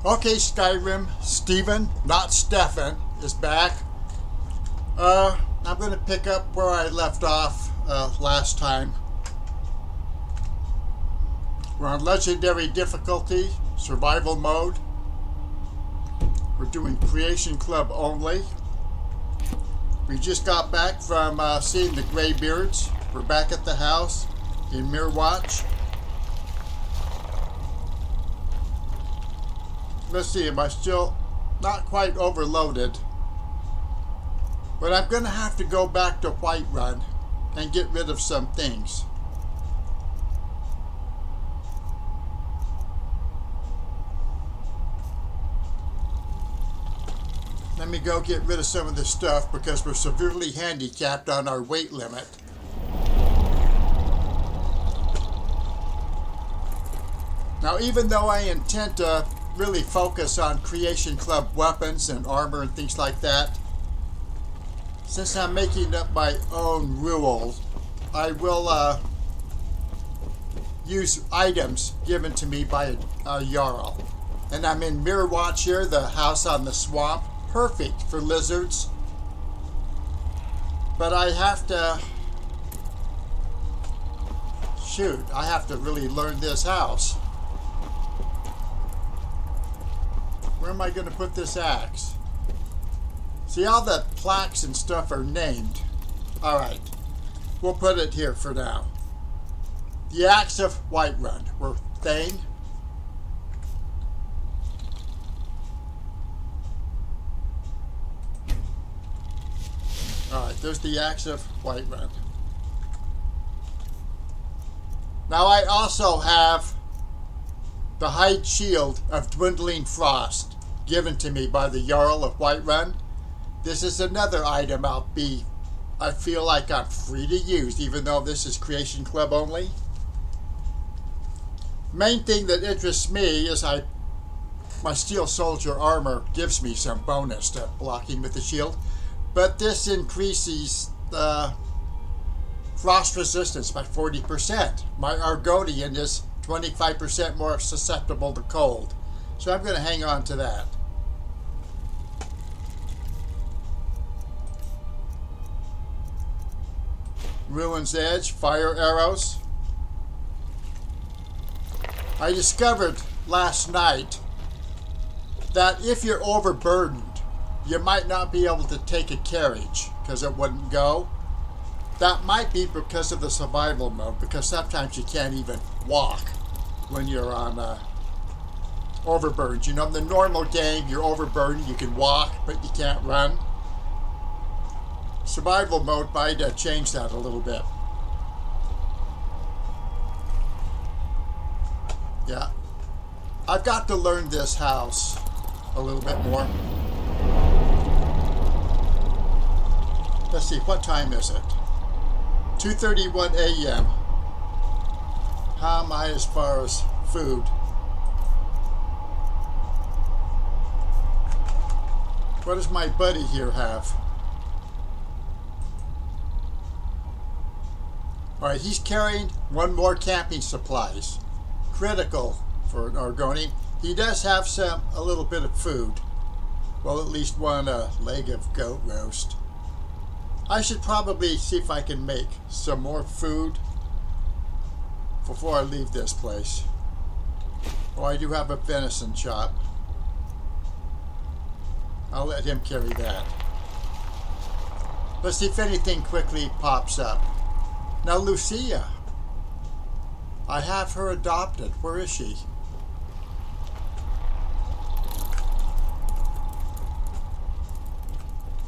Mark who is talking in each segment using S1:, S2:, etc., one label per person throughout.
S1: Okay, Skyrim, Steven, not Stefan, is back. I'm going to pick up where I left off last time. We're on Legendary difficulty, Survival mode. We're doing Creation Club only. We just got back from seeing the Greybeards. We're back at the house in Mirwatch. Let's see, am I still not quite overloaded? But I'm going to have to go back to Whiterun and get rid of some things. Let me go get rid of some of this stuff because we're severely handicapped on our weight limit. Now, even though I intend to really focus on Creation Club weapons and armor and things like that, since I'm making up my own rules, I will use items given to me by a Jarl. And I'm in Mirwatch here, the house on the swamp. Perfect for lizards. But I have to... Shoot, I have to really learn this house. Where am I going to put this axe? See, all the plaques and stuff are named. Alright, we'll put it here for now. The Axe of Whiterun. We're Thane. Alright, there's the Axe of Whiterun. Now I also have the Hide Shield of Dwindling Frost, given to me by the Jarl of Whiterun. This is another item I feel like I'm free to use, even though this is Creation Club only. Main thing that interests me is my Steel Soldier armor gives me some bonus to blocking with the shield, but this increases the frost resistance by 40%. My Argonian is 25% more susceptible to cold. So I'm going to hang on to that. Ruin's Edge, fire arrows. I discovered last night that if you're overburdened, you might not be able to take a carriage because it wouldn't go. That might be because of the survival mode, because sometimes you can't even walk when you're on overburdened. You know, in the normal game, you're overburdened, you can walk, but you can't run. Survival mode might change that a little bit. Yeah. I've got to learn this house a little bit more. Let's see, what time is it? 2:31 a.m. How am I as far as food? What does my buddy here have? Alright, he's carrying one more camping supplies. Critical for an Argonian. He does have a little bit of food. Well, at least one leg of goat roast. I should probably see if I can make some more food before I leave this place. Oh, I do have a venison chop. I'll let him carry that. Let's see if anything quickly pops up. Now, Lucia. I have her adopted. Where is she?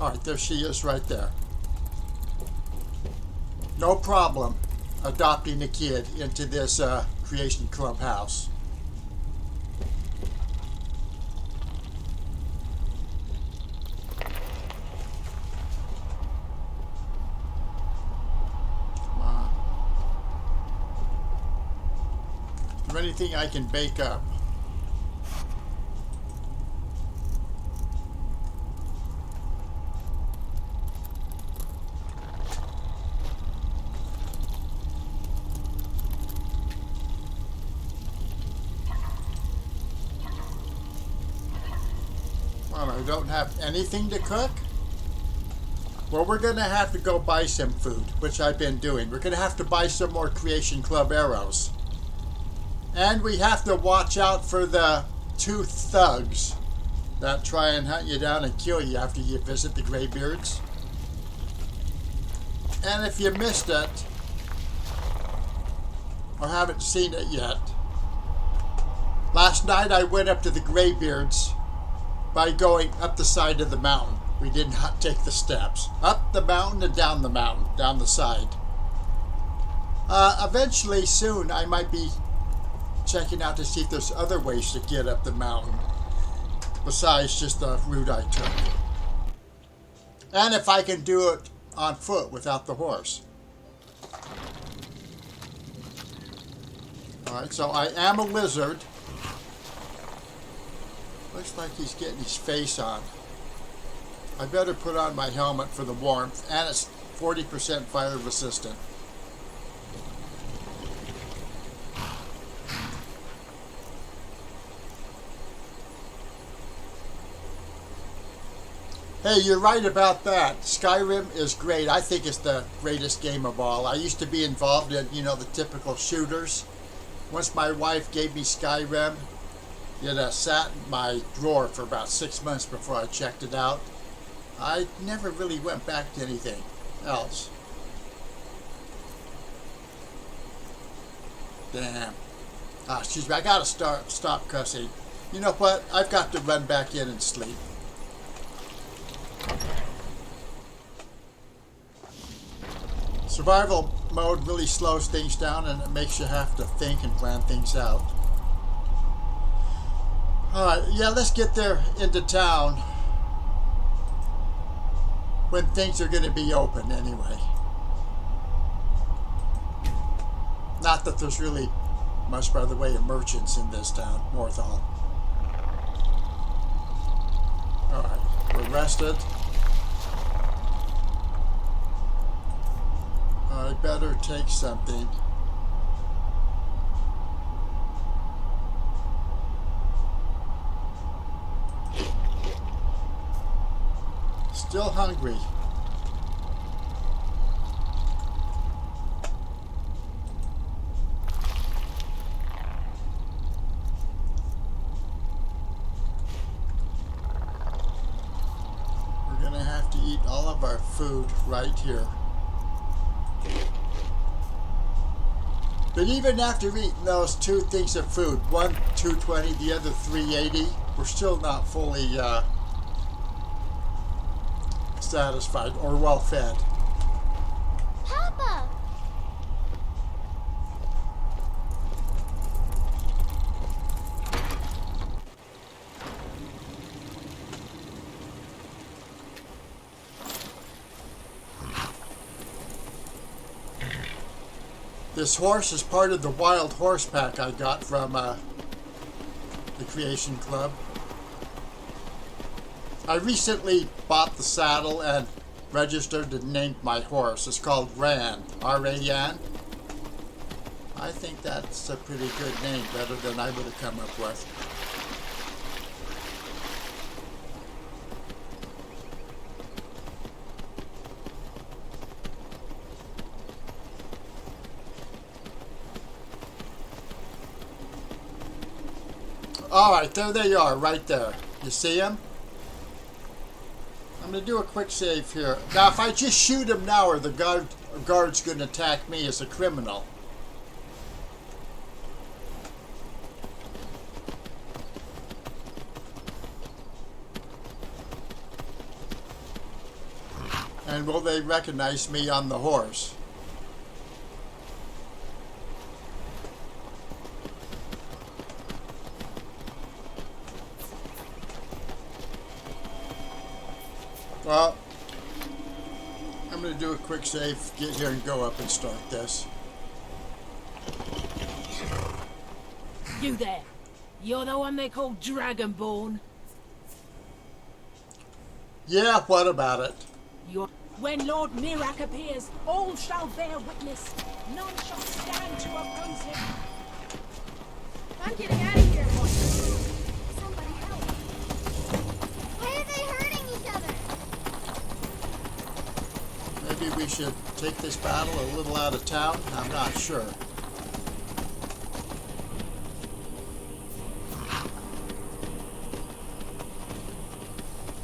S1: Alright, there she is right there. No problem adopting a kid into this Creation Club house. Come on. Is there anything I can bake up? Well, I don't have anything to cook. Well, we're going to have to go buy some food, which I've been doing. We're going to have to buy some more Creation Club arrows. And we have to watch out for the 2 thugs that try and hunt you down and kill you after you visit the Greybeards. And if you missed it, or haven't seen it yet, last night I went up to the Greybeards by going up the side of the mountain. We did not take the steps. Up the mountain and down the mountain, down the side. Eventually, soon, I might be checking out to see if there's other ways to get up the mountain besides just the route I took. And if I can do it on foot without the horse. Alright, so I am a lizard. Looks like he's getting his face on. I better put on my helmet for the warmth, and it's 40% fire resistant. Hey, you're right about that. Skyrim is great. I think it's the greatest game of all. I used to be involved in, the typical shooters. Once my wife gave me Skyrim, it sat in my drawer for about 6 months before I checked it out. I never really went back to anything else. Damn. Excuse me, I gotta stop cussing. You know what? I've got to run back in and sleep. Survival mode really slows things down and it makes you have to think and plan things out. Alright, yeah, let's get there into town when things are going to be open anyway. Not that there's really much by the way of merchants in this town, Morthal. Alright, we're rested. I better take something. Still hungry. We're gonna have to eat all of our food right here. But even after eating those 2 things of food, one 220, the other 380, we're still not fully satisfied or well fed.
S2: Papa!
S1: This horse is part of the wild horse pack I got from the Creation Club. I recently bought the saddle and registered and named my horse. It's called Ran, R-A-N. I think that's a pretty good name, better than I would have come up with. Alright, there they are, right there. You see them? I'm going to do a quick save here. Now, if I just shoot him now, are the guard's going to attack me as a criminal? And will they recognize me on the horse? Well, I'm going to do a quick save, get here and go up and start this.
S3: You there. You're the one they call Dragonborn.
S1: Yeah, what about it?
S3: When Lord Mirak appears, all shall bear witness. None shall stand to oppose him.
S2: I'm getting out of here, boys. Somebody help.
S1: we should take this battle a little out of town? I'm not sure.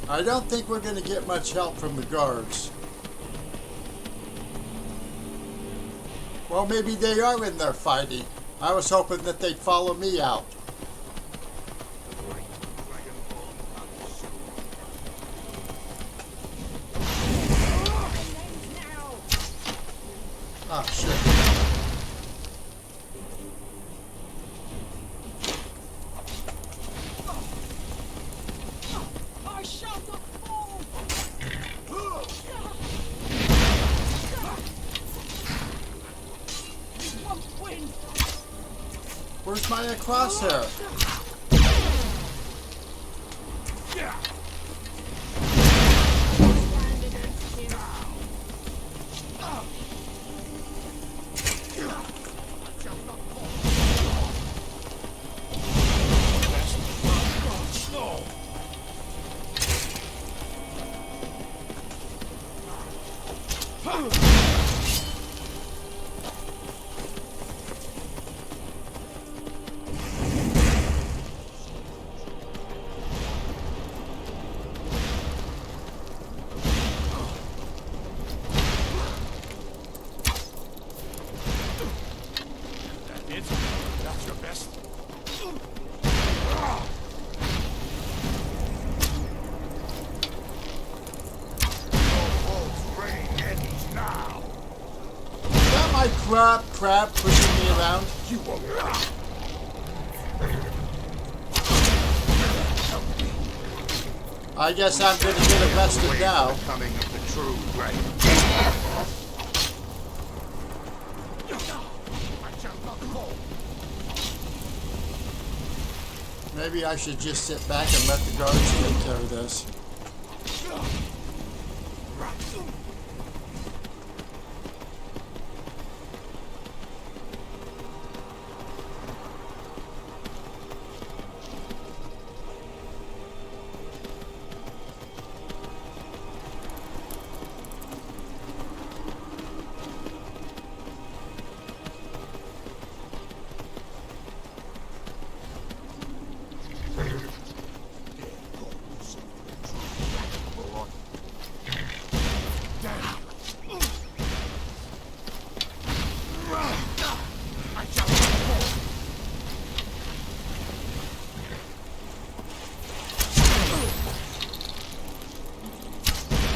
S1: I don't think we're going to get much help from the guards. Well, maybe they are in there fighting. I was hoping that they'd follow me out. Oh, shit.
S3: I shall not fall. You won't win.
S1: Where's my crosshair?
S3: Stand against him.
S2: That's your best.
S1: Is that my crab pushing me around?
S2: You won't.
S1: I guess I'm going to get arrested now.
S2: Coming of the true great.
S1: Maybe I should just sit back and let the guards take care of this.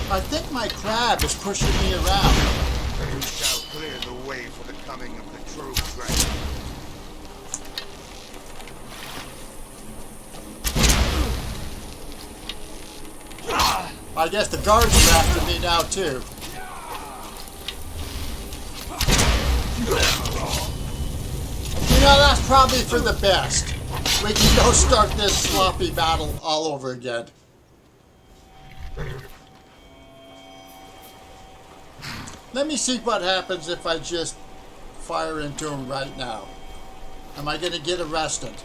S1: I think my crab is pushing me around.
S2: You shall clear the way for the coming of the true great.
S1: I guess the guards are after me now too. You know, that's probably for the best. We can go start this sloppy battle all over again. Let me see what happens if I just fire into him right now. Am I going to get arrested?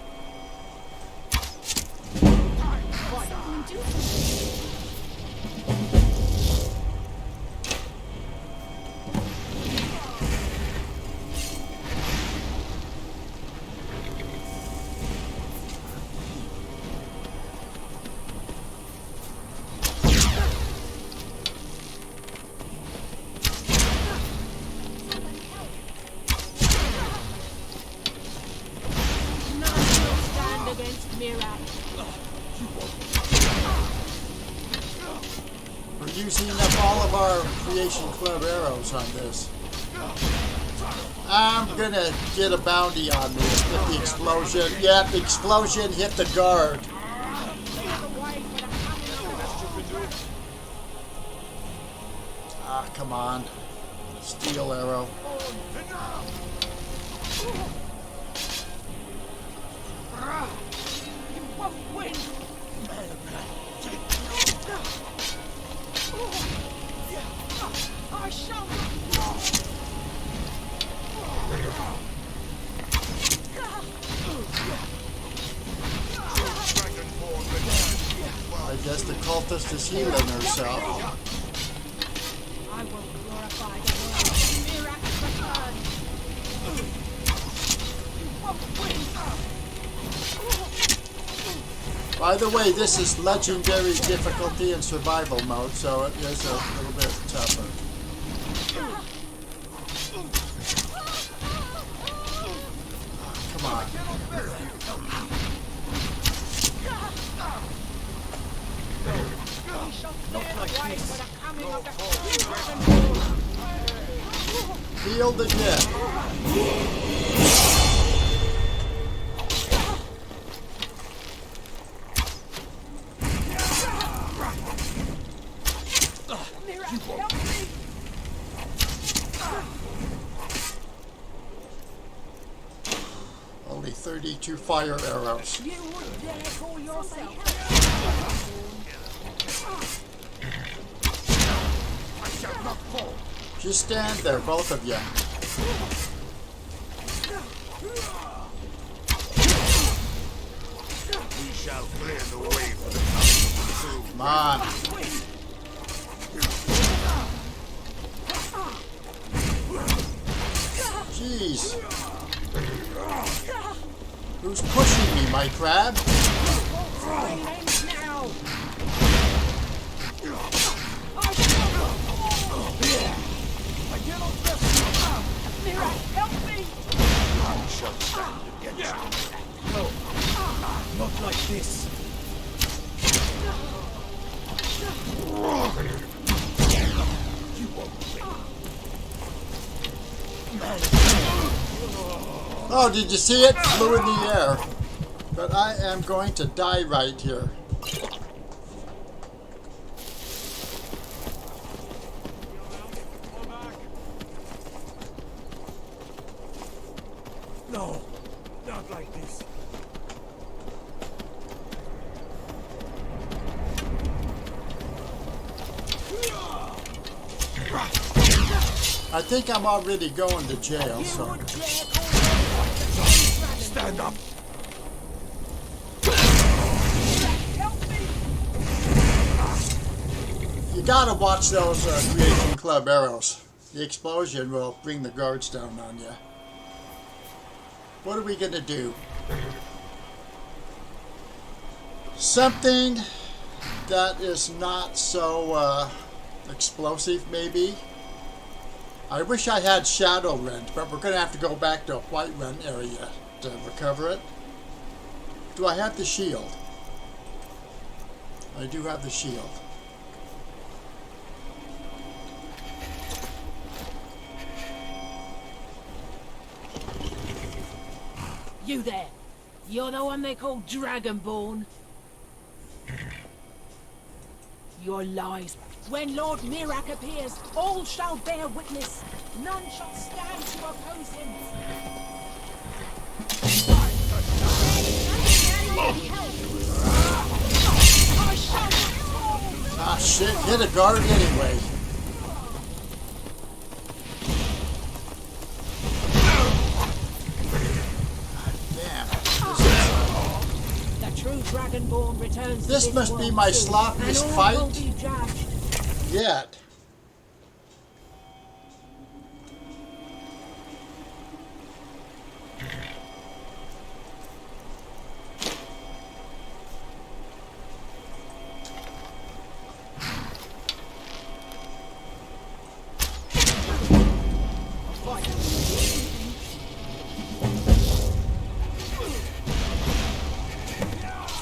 S3: Against Mirac.
S1: We're using up all of our Creation Club arrows on this. I'm gonna get a bounty on this with the explosion. Yeah, the explosion hit the guard. Ah, come on. Steel arrow.
S3: You won't win. I shall not.
S1: I guess the cultist is healing herself.
S3: I will glorify
S1: By the way, this is legendary difficulty in survival mode, so it is a little bit tougher. Come on.
S3: We shall clear the way for the coming of the
S1: Healed again.
S3: Mira, help me!
S1: Only 32 fire arrows.
S3: You would dare call yourself
S2: I shall not fall.
S1: Just stand there, both of you.
S2: We shall clear the way for the coming of the crew.
S1: Come on. Jeez. Who's pushing me, my crab?
S3: Bring them now! I shall fall! Mira, help me!
S2: None shall stand against you.
S4: Not like this.
S1: Oh, did you see it? Flew in the air. But I am going to die right here.
S4: No, not like this.
S1: I think I'm already going to jail,
S3: You
S1: so...
S3: would dare call yourself
S4: Stand up.
S3: Help me!
S1: You gotta watch those Creation Club arrows. The explosion will bring the guards down on you. What are we gonna do? Something that is not so explosive, maybe. I wish I had Shadow Rend, but we're gonna have to go back to a White Run area to recover it. Do I have the shield? I do have the shield.
S3: You there! You're the one they call Dragonborn. Your lies. When Lord Mirak appears, all shall bear witness. None shall stand to oppose him. I shall not fall.
S1: Ah shit, hit a guard anyway.
S3: The true Dragonborn returns to
S1: This must be
S3: world
S1: my
S3: soon,
S1: sloppiest
S3: and all
S1: fight.
S3: will be judged.
S1: Yet.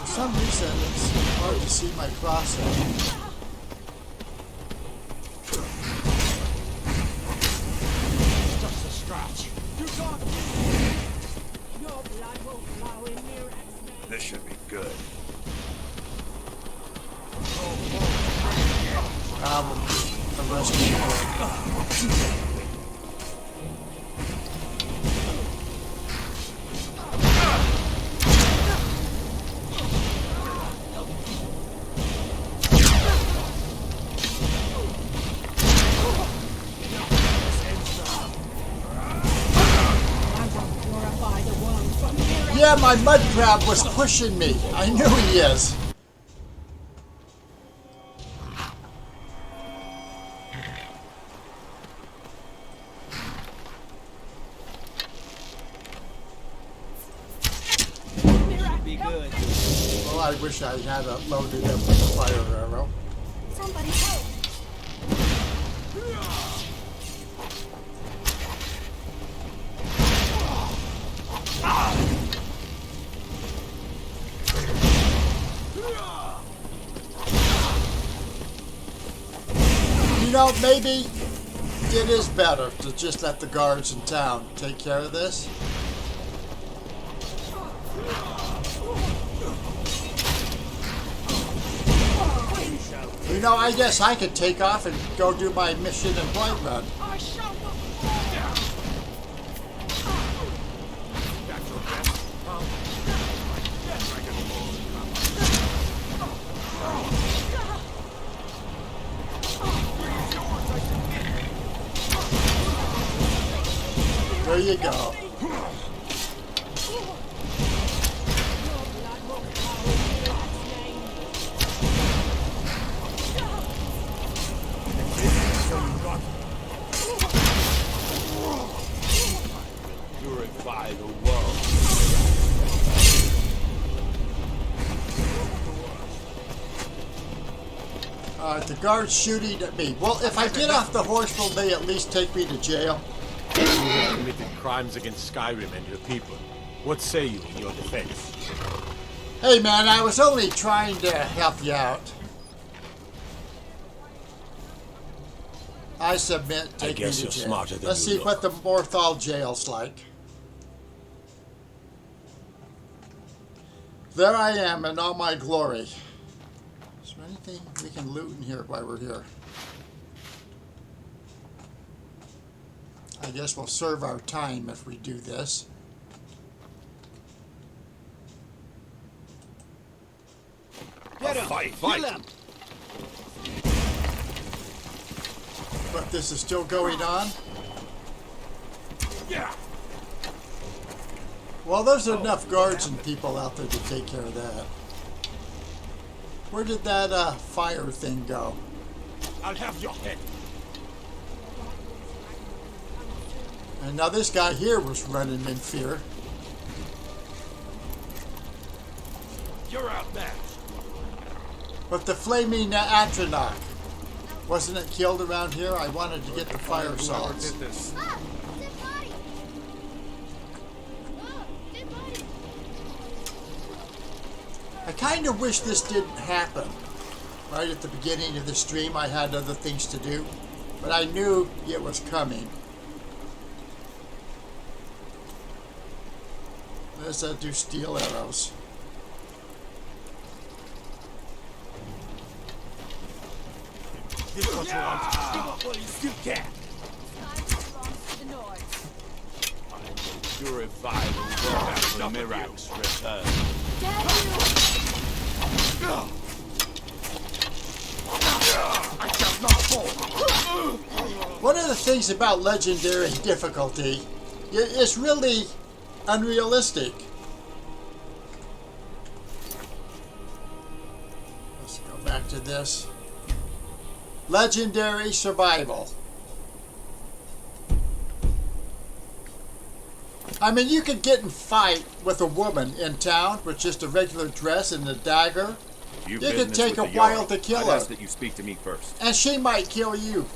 S1: For some reason, it's hard to see my crosshair.
S4: Just a scratch.
S3: Your blood will flow in Mirak's name.
S2: This should be good.
S1: Probably the rest of the
S3: I will purify the world from Mirak.
S1: Yeah, my mud crab was pushing me. I knew he is.
S3: Mirak,
S4: Be
S3: help
S4: good.
S1: Well, I wish wish I had loaded up with a fire arrow.
S5: Somebody help!
S1: You know, maybe it is better to just let the guards in town take care of this. You know, I guess I could take off and go do my mission in Whiterun.
S3: I shall not
S2: That's your best.
S1: There you go.
S2: Purify the world.
S1: The guard's shooting at me. Well, if I get off the horse, will they at least take me to jail?
S6: You have committed crimes against Skyrim and your people. What say you in your defense?
S1: Hey man, I was only trying to help you out. I submit, take me
S6: guess
S1: to
S6: you're
S1: jail.
S6: smarter than
S1: Let's
S6: you
S1: see what the Morthal jail's like. There I am in all my glory. Is there anything we can loot in here while we're here? I guess we'll serve our time if we do this.
S4: Get him!
S2: Fight,
S4: Kill
S2: fight.
S4: him!
S1: But this is still going on?
S2: Yeah.
S1: Well, there's enough guards and people out there to take care of that. Where did that fire thing go?
S6: I'll have your head.
S1: And now this guy here was running in fear.
S2: You're outmatched.
S1: But the flaming Atronach, wasn't it killed around here? I wanted to get the fire
S2: Whoever
S1: salts.
S2: did this.
S5: Ah! Dead body! Ah! Dead body!
S1: I kind of wish this didn't happen. Right at the beginning of the stream, I had other things to do. But I knew it was coming. Let's do steel arrows.
S6: This is what you want. Give up while you still can.
S5: Time belongs to the Nords.
S2: Purify the world after Mirax return.
S5: Damn you!
S2: I shall not fall.
S1: One of the things about legendary difficulty, it's really unrealistic. Let's go back to this. Legendary survival. I mean, you could get in fight with a woman in town with just a regular dress and a dagger,
S7: You
S1: It could take a while to kill
S7: I'd
S1: her.
S7: ask that you speak to me first.
S1: and she might kill you.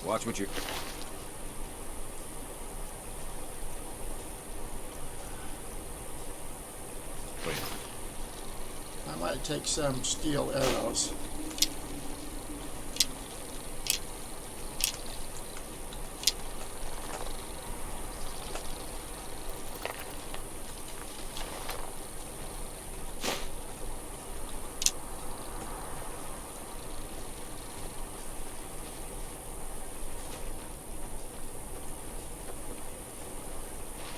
S7: Watch what you... Wait.
S1: I might take some steel arrows.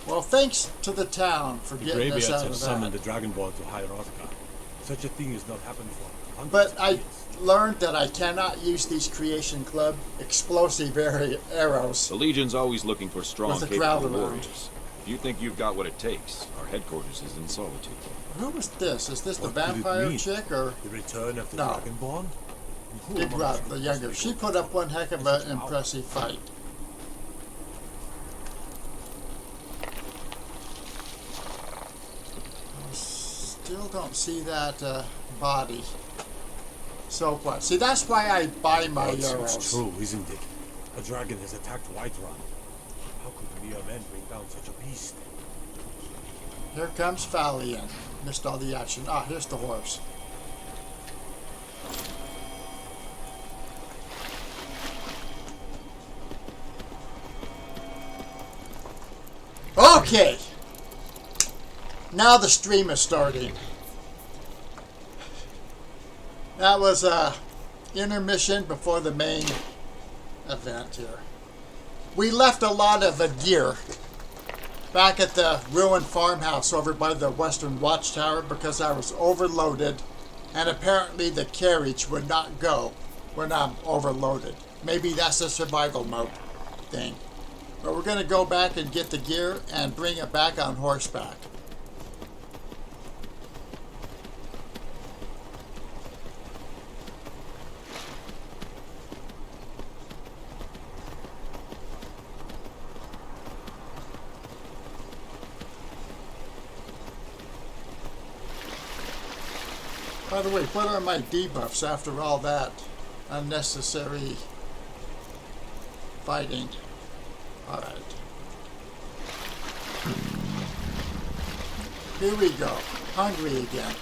S1: Well, thanks to the town for
S6: The
S1: getting us
S6: Greybeards
S1: out
S6: have
S1: of
S6: summoned
S1: that.
S6: the Dragonborn to High Hrothgar. Such a thing has not happened for hundreds
S1: But
S6: of
S1: I
S6: years.
S1: learned that I cannot use these Creation Club explosive arrows.
S7: The Legion's always looking for strong,
S1: With a crowd
S7: capable
S1: around.
S7: warriors. If you think you've got what it takes, our headquarters is in Solitude.
S1: Who was this? Is this the
S6: What could it
S1: vampire
S6: mean?
S1: chick or
S6: The return of the
S1: No.
S6: Dragonborn? Who
S1: Big
S6: among
S1: Rod,
S6: us
S1: the
S6: knows
S1: younger?
S6: they
S1: She
S6: go
S1: put up one heck of an impressive fight. Still don't see that body. So what? See, that's why I buy my
S6: It's
S1: arrows.
S6: true, isn't it? A dragon has attacked Whiterun. How could mere men bring down such a beast?
S1: Here comes Falion. Missed all the action. Ah, here's the horse. Okay. Now the stream is starting. That was a intermission before the main event here. We left a lot of gear back at the ruined farmhouse over by the Western Watchtower because I was overloaded, and apparently the carriage would not go when I'm overloaded. Maybe that's a survival mode thing. But we're going to go back and get the gear and bring it back on horseback. By the way, what are my debuffs after all that unnecessary fighting? Alright. Here we go. Hungry again.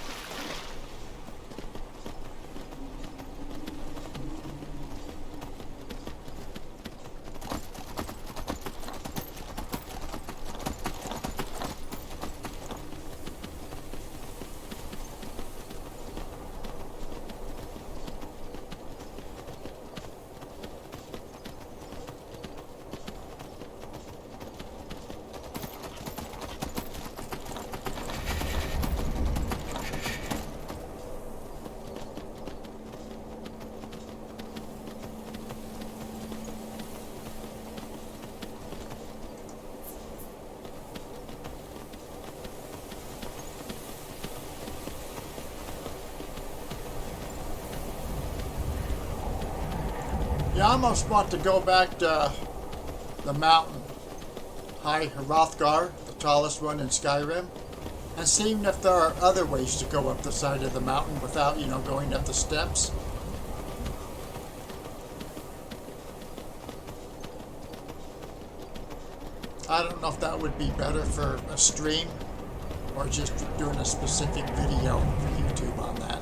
S1: You almost want to go back to the mountain, High Hrothgar, the tallest one in Skyrim, and seeing if there are other ways to go up the side of the mountain without, going up the steps. I don't know if that would be better for a stream or just doing a specific video for YouTube on that.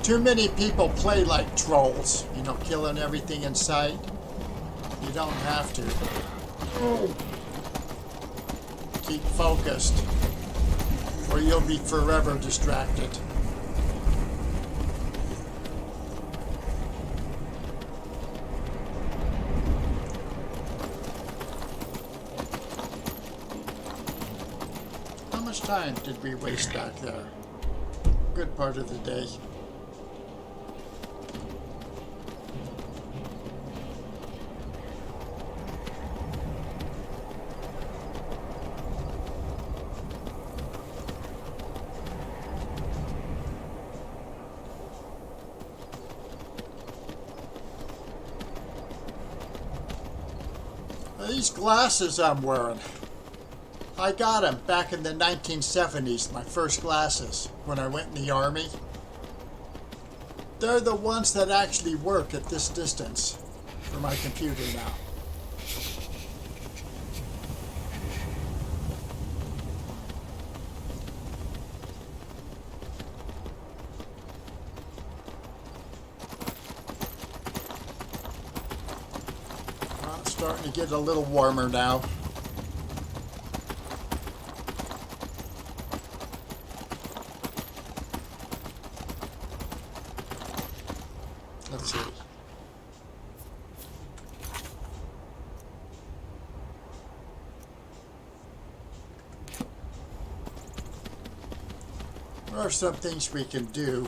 S1: Too many people play like trolls, killing everything in sight. You don't have to. Keep focused, or you'll be forever distracted. How much time did we waste back there? Good part of the day. These glasses I'm wearing, I got them back in the 1970s, my first glasses, when I went in the Army. They're the ones that actually work at this distance for my computer now. Starting to get a little warmer now. Let's see. There are some things we can do.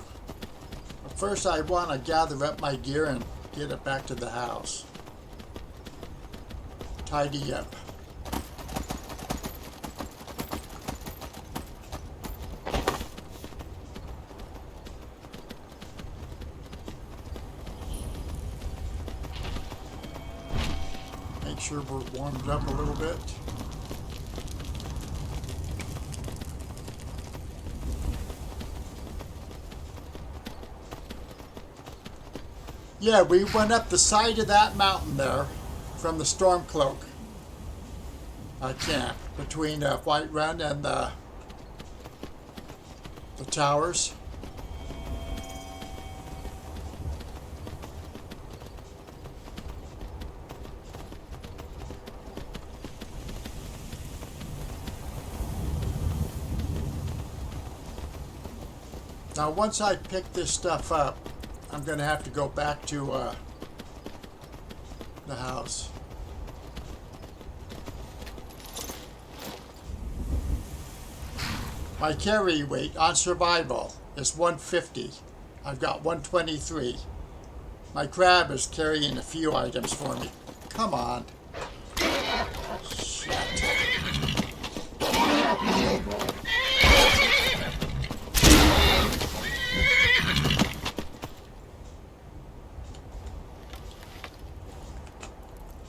S1: But first I want to gather up my gear and get it back to the house. Tidy up. Make sure we're warmed up a little bit. Yeah, we went up the side of that mountain there from the Stormcloak camp between Whiterun and the towers. Now, once I pick this stuff up, I'm going to have to go back to the house. My carry weight on survival is 150. I've got 123. My crab is carrying a few items for me. Come on. Shit.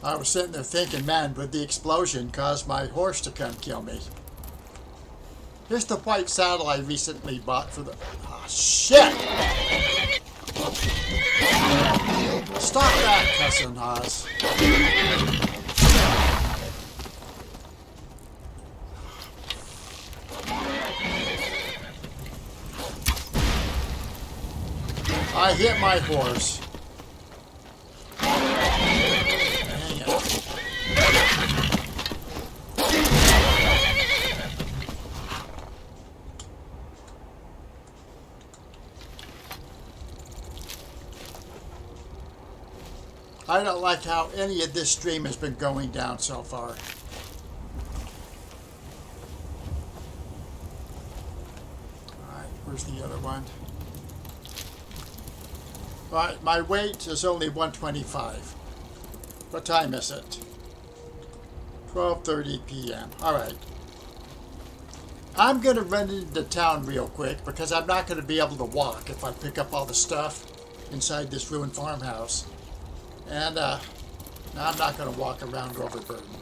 S1: I was sitting there thinking, man, would the explosion cause my horse to come kill me? Here's the white saddle I recently bought for the... Ah, shit! Stop that, Cousin Haas. I hit my horse. Dang it. I don't like how any of this stream has been going down so far. Alright, where's the other one? Alright, my weight is only 125. What time is it? 12:30 p.m. Alright. I'm going to run into town real quick because I'm not going to be able to walk if I pick up all the stuff inside this ruined farmhouse. And I'm not going to walk around overburdened.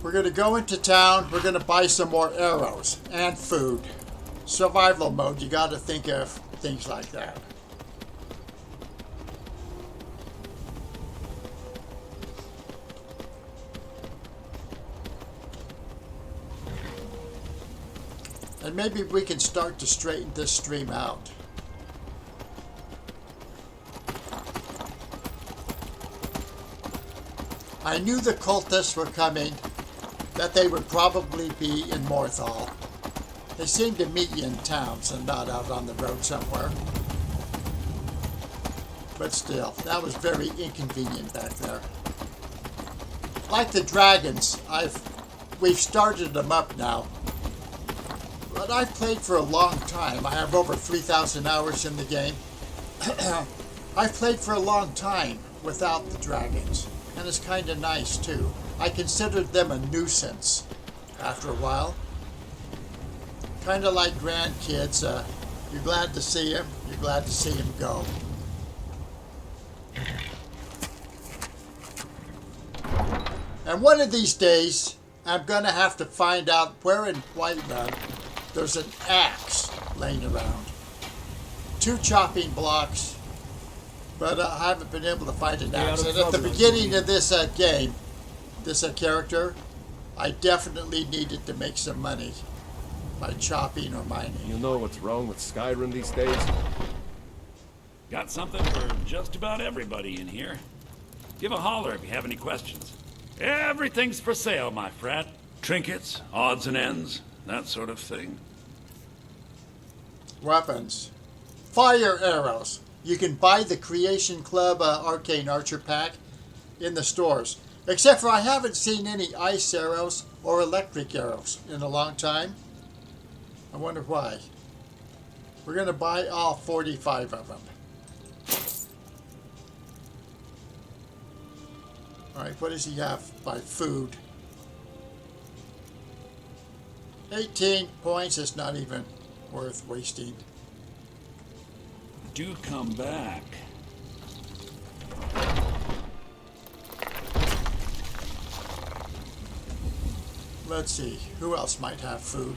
S1: We're going to go into town. We're going to buy some more arrows and food. Survival mode, you got to think of things like that. And maybe we can start to straighten this stream out. I knew the cultists were coming, that they would probably be in Morthal. They seem to meet you in towns and not out on the road somewhere. But still, that was very inconvenient back there. Like the dragons, we've started them up now. But I've played for a long time. I have over 3,000 hours in the game. I've played for a long time without the dragons. And it's kind of nice too. I considered them a nuisance after a while. Kind of like grandkids. You're glad to see them. You're glad to see them go. And one of these days, I'm going to have to find out where in Whiterun there's an axe laying around. 2 chopping blocks. But I haven't been able to find an axe. And at the beginning of this game, this character, I definitely needed to make some money by chopping or mining.
S8: You know what's wrong with Skyrim these days?
S9: Got something for just about everybody in here. Give a holler if you have any questions. Everything's for sale, my frat. Trinkets, odds and ends, that sort of thing.
S1: Weapons. Fire arrows. You can buy the Creation Club Arcane Archer Pack in the stores. Except for I haven't seen any ice arrows or electric arrows in a long time. I wonder why. We're going to buy all 45 of them. Alright, what does he have by food? 18 points is not even worth wasting.
S9: Do come back.
S1: let's see, who else might have food?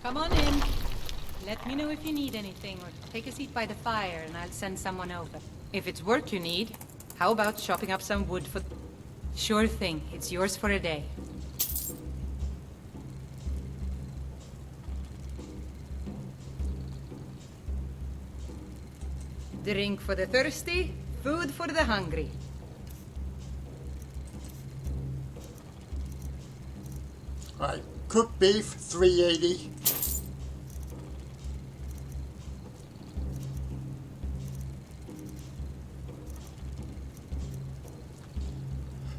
S10: Come on in. Let me know if you need anything, or take a seat by the fire and I'll send someone over. If it's work you need, how about chopping up some wood for... Sure thing. It's yours for a day. Drink for the thirsty, food for the hungry.
S1: All right, cooked beef, 380.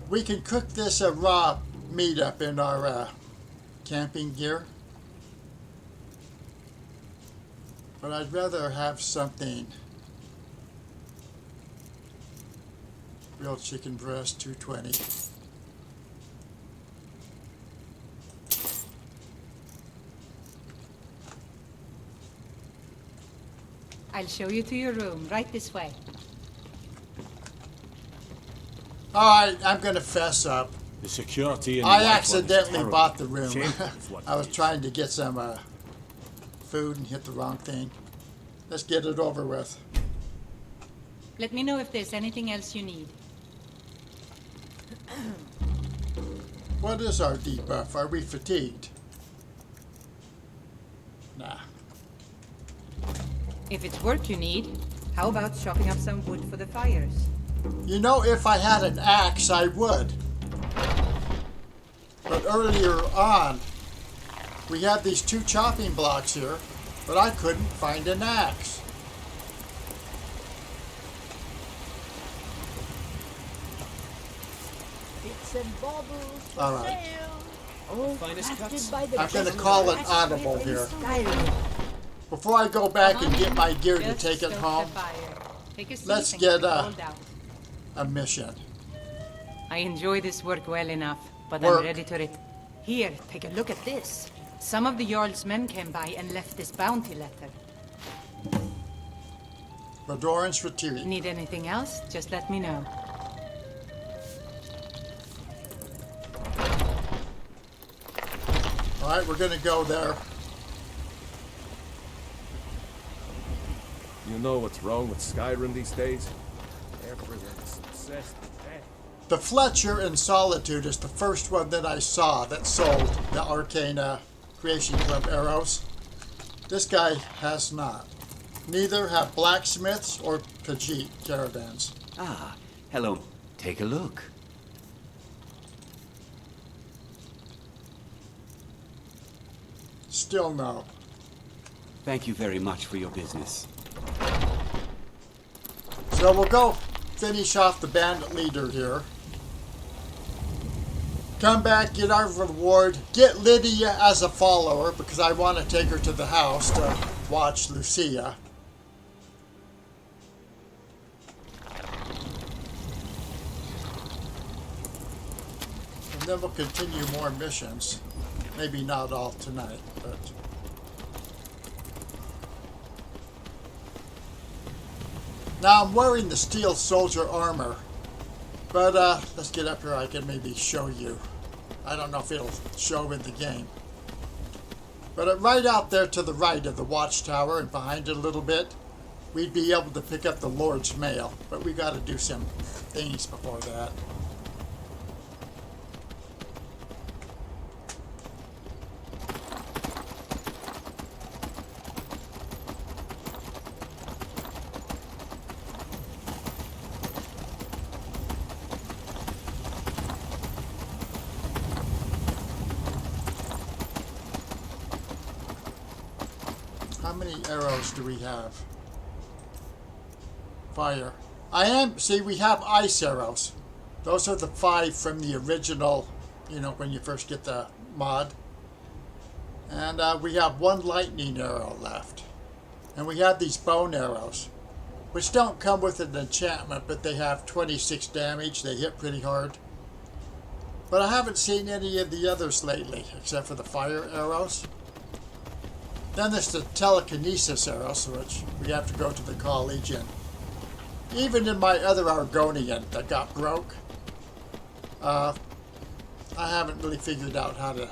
S1: We can cook this raw meat up in our camping gear. But I'd rather have something. Grilled chicken breast, 220.
S10: I'll show you to your room, right this way.
S1: Alright, I'm gonna fess up.
S6: The security and the
S1: I
S6: White One is
S1: accidentally
S6: terrible.
S1: bought the room.
S6: Shameful is what
S1: I
S6: it
S1: was
S6: is.
S1: trying to get some food and hit the wrong thing. Let's get it over with.
S10: Let me know if there's anything else you need.
S1: What is our debuff? Are we fatigued? Nah.
S10: If it's work you need, how about chopping up some wood for the fires?
S1: You know, if I had an axe, I would. But earlier on, we had these 2 chopping blocks here, but I couldn't find an axe.
S3: Bits and baubles for
S1: All right.
S3: sale. All
S4: Finest
S3: crafted
S4: cuts.
S3: by the
S1: I'm gonna
S3: best
S1: call it
S3: blacksmith
S1: audible
S3: in
S1: here.
S3: Skyrim.
S1: Before I go back
S10: Come
S1: and
S10: on
S1: get
S10: in.
S1: my gear to
S10: Just
S1: take it
S10: stoke
S1: home,
S10: the fire. Take a seat
S1: let's
S10: and
S1: get,
S10: hold out.
S1: a mission.
S10: I enjoy this work well enough, but
S1: Work.
S10: I'm ready to Here, take a look at this. Some of the Jarl's men came by and left this bounty letter.
S1: Radoran's retreat.
S10: Need anything else? Just let me know.
S1: Alright, we're gonna go there.
S8: You know what's wrong with Skyrim these days? Everyone's obsessed with that.
S1: The Fletcher in Solitude is the first one that I saw that sold the Arcana Creation Club arrows. This guy has not. Neither have blacksmiths or Khajiit caravans.
S11: Ah, hello. Take a look.
S1: Still no.
S11: Thank you very much for your business.
S1: So we'll go finish off the bandit leader here. Come back, get our reward, get Lydia as a follower because I want to take her to the house to watch Lucia. And then we'll continue more missions. Maybe not all tonight, but... Now I'm wearing the steel soldier armor, but let's get up here. I can maybe show you. I don't know if it'll show in the game. But right out there to the right of the watchtower and behind it a little bit, we'd be able to pick up the Lord's mail. But we got to do some things before that. How many arrows do we have? Fire. See, we have ice arrows. Those are the 5 from the original, you know, when you first get the mod. And we have 1 lightning arrow left. And we have these bone arrows, which don't come with an enchantment, but they have 26 damage. They hit pretty hard. But I haven't seen any of the others lately, except for the fire arrows. Then there's the telekinesis arrows, which we have to go to the college and even in my other Argonian that got broke, I haven't really figured out how to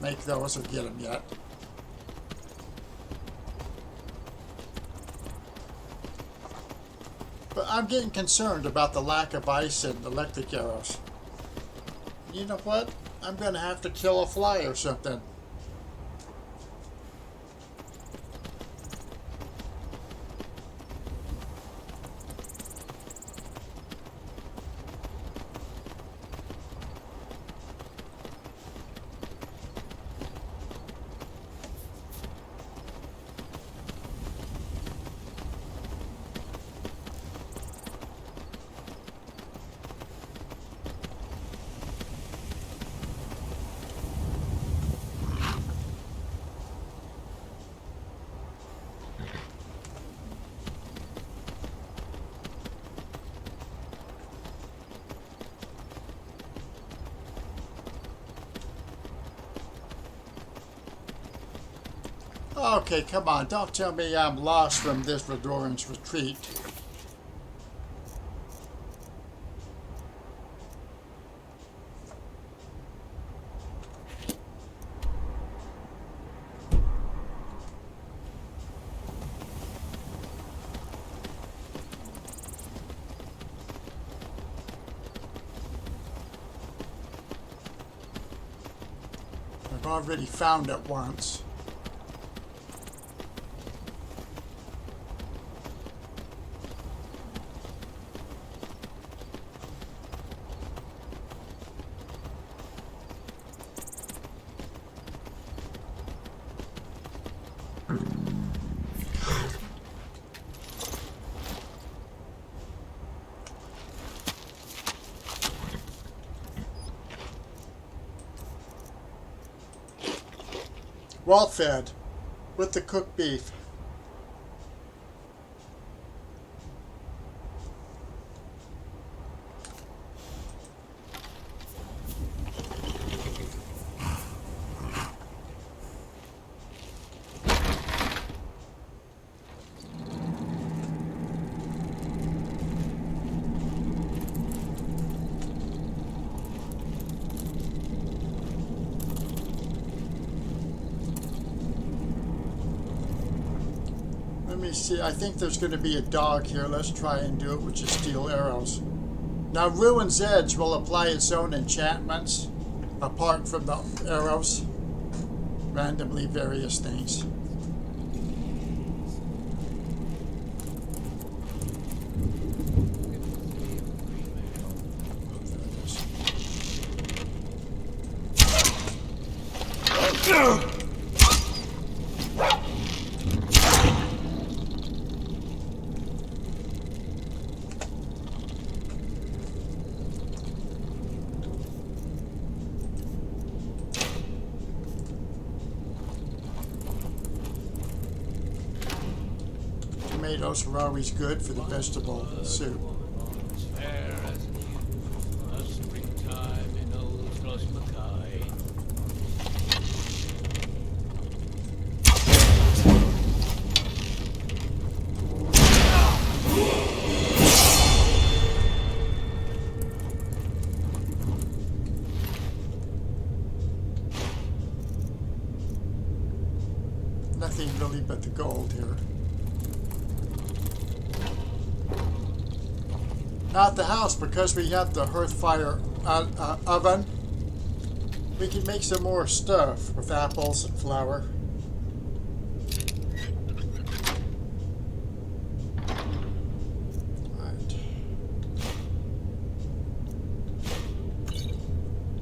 S1: make those or get them yet. But I'm getting concerned about the lack of ice and electric arrows. You know what? I'm going to have to kill a fly or something. Okay, come on, don't tell me I'm lost from this Redoran's retreat. I've already found it once. Well fed with the cooked beef. Let me see, I think there's going to be a dog here. Let's try and do it with just steel arrows. Now, Ruin's Edge will apply its own enchantments, apart from the arrows. Randomly various things. Tomatoes are always good for the vegetable soup. Nothing really but the gold here. Now at the house, because we have the hearth fire oven, we can make some more stuff with apples and flour. Right.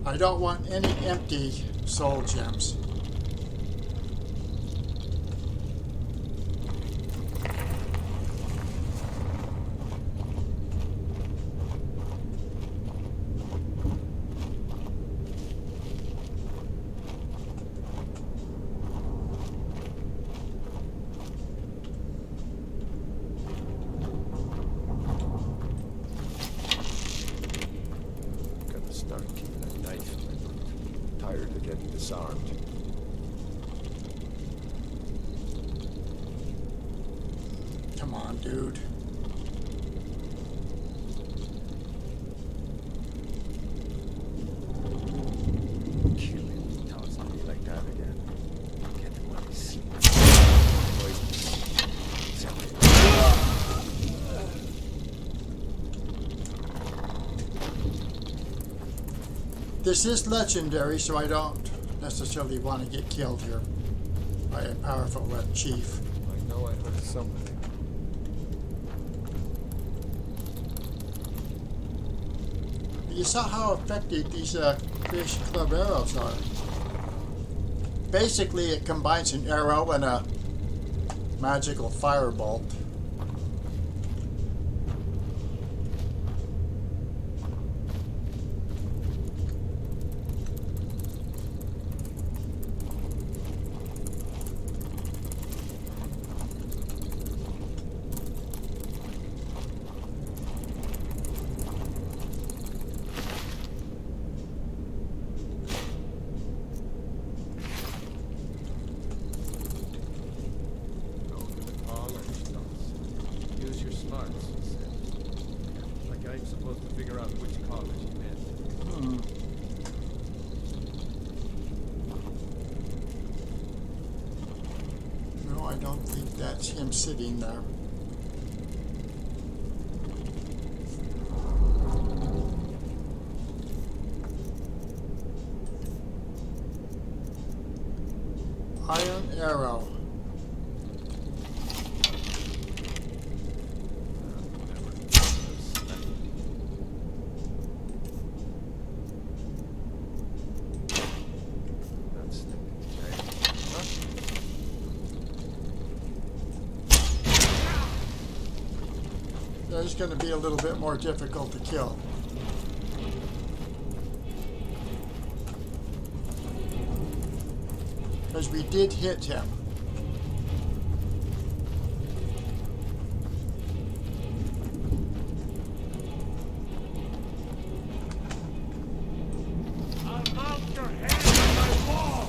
S1: I don't want any empty soul gems.
S8: Disarmed.
S1: Come on, dude. this is legendary, so I don't necessarily want to get killed here by a powerful chief.
S8: I know I heard something.
S1: You saw how effective these Creation Club arrows are. Basically, it combines an arrow and a magical firebolt.
S8: Use your smarts, he said. Like I'm supposed to figure out which college he meant.
S1: No, I don't think that's him sitting there. Iron arrow. That's going to be a little bit more difficult to kill. Because we did hit him.
S2: I'll mount your head on my wall!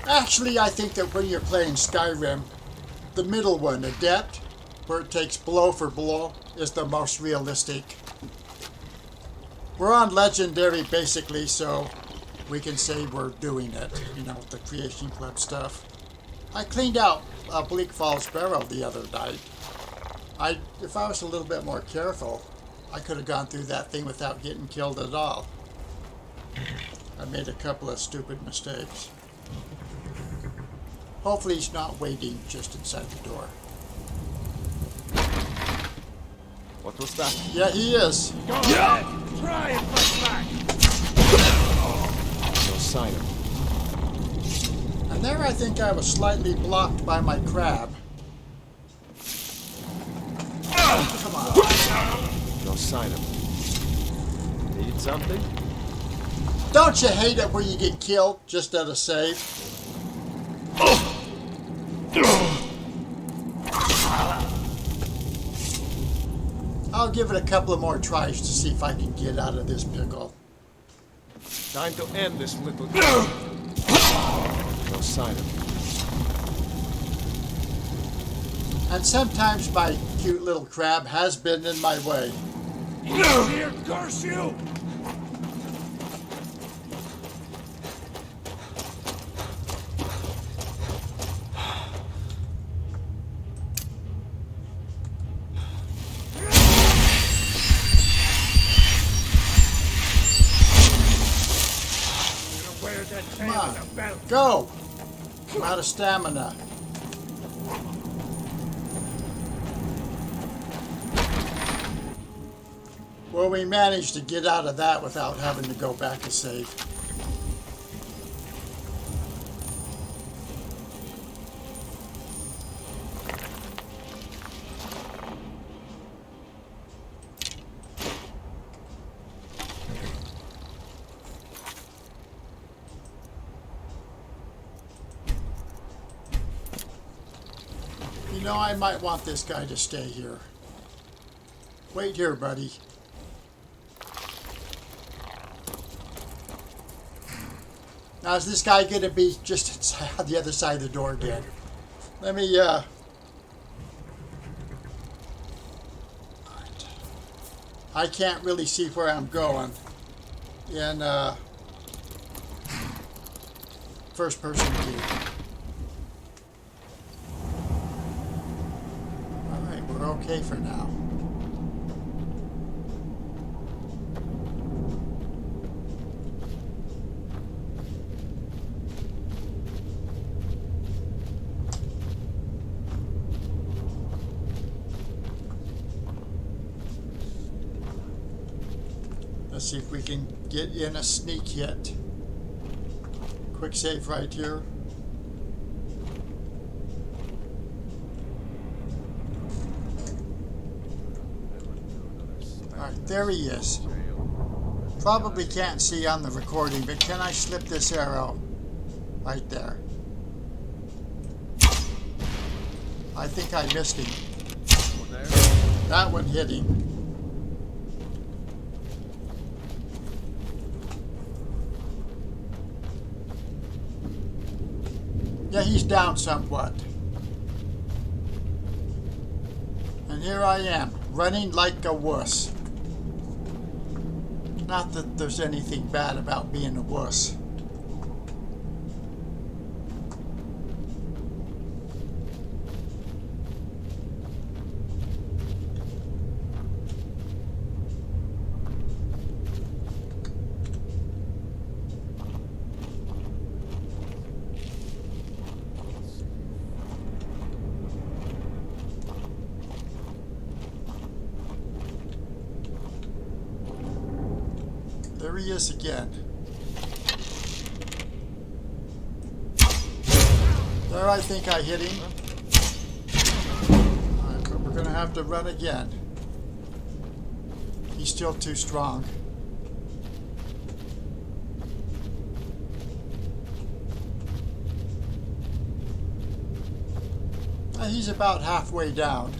S1: Actually, I think that when you're playing Skyrim, the middle one, Adept, where it takes blow for blow, is the most realistic. We're on Legendary, basically, so we can say we're doing it, you know, with the Creation Club stuff. I cleaned out Bleak Falls Barrow the other night. If I was a little bit more careful, I could have gone through that thing without getting killed at all. I made a couple of stupid mistakes. Hopefully he's not waiting just inside the door.
S8: What was that?
S1: Yeah, he is.
S2: Go ahead! Try and fight back!
S8: No sign of him.
S1: And there I think I was slightly blocked by my crab. Come on.
S8: No sign of him. Need something?
S1: Don't you hate it when you get killed just at a save? I'll give it a couple of more tries to see if I can get out of this pickle.
S8: Time to end this little game. No sign of him.
S1: And sometimes my cute little crab has been in my way.
S2: Here, curse you!
S1: Come on, go! I'm out of stamina. Well, we managed to get out of that without having to go back and save. You know, I might want this guy to stay here. Wait here, buddy. Now, is this guy going to be just inside, on the other side of the door again? Let me, I can't really see where I'm going. And, first person view. Alright, we're okay for now. Let's see if we can get in a sneak hit. Quick save right here. Alright, there he is. Probably can't see on the recording, but can I slip this arrow? Right there. I think I missed him. That one hit him. Yeah, he's down somewhat. And here I am, running like a wuss. Not that there's anything bad about being a wuss. There he is again. There, I think I hit him. Alright, but we're going to have to run again. He's still too strong. He's about halfway down.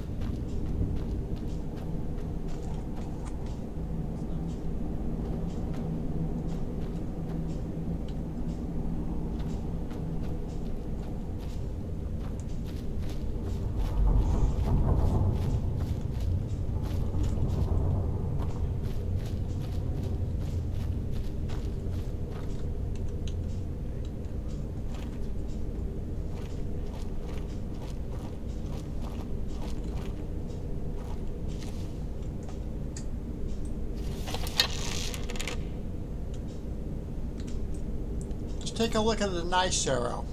S1: Take a look at the nice arrow.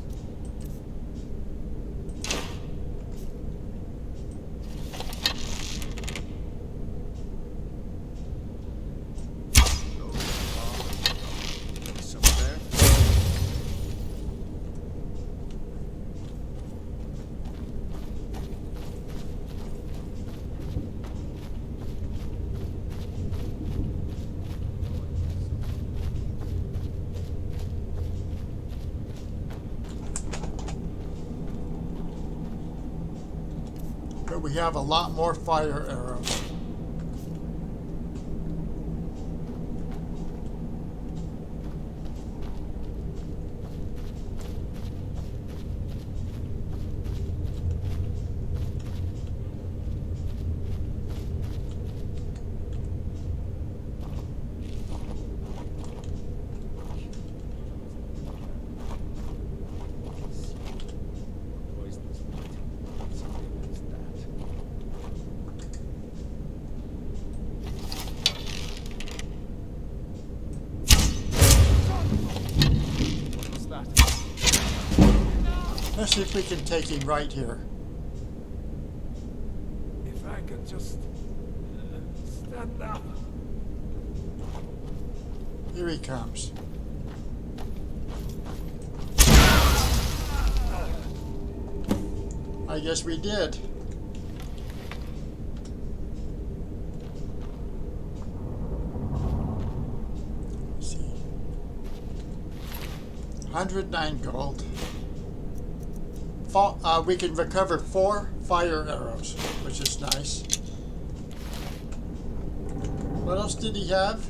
S1: But we have a lot more fire arrows. Let's see if we can take him right here.
S8: If I could just stand up.
S1: Here he comes. I guess we did. Let's see. 109 gold. We can recover 4 fire arrows, which is nice. What else did he have?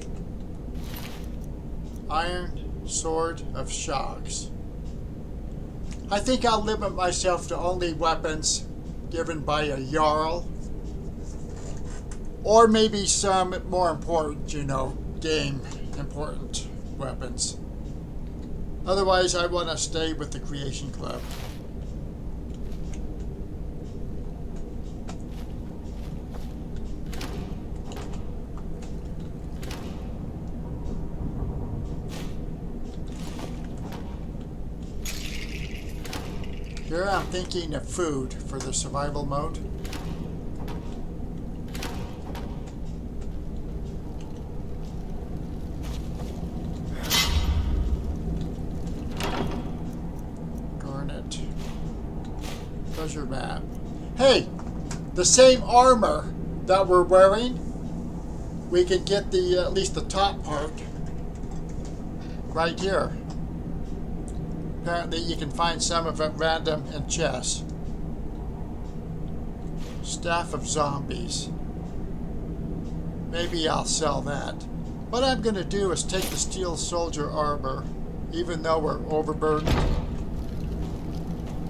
S1: Iron Sword of Shoggs. I think I'll limit myself to only weapons given by a Jarl. Or maybe some more important, game important weapons. Otherwise, I want to stay with the Creation Club. Here I'm thinking of food for the survival mode. Garnet. Treasure map. Hey! The same armor that we're wearing, we can get the at least the top part right here. Apparently you can find some of it random in chests. Staff of Zombies. Maybe I'll sell that. What I'm going to do is take the Steel Soldier armor, even though we're overburdened.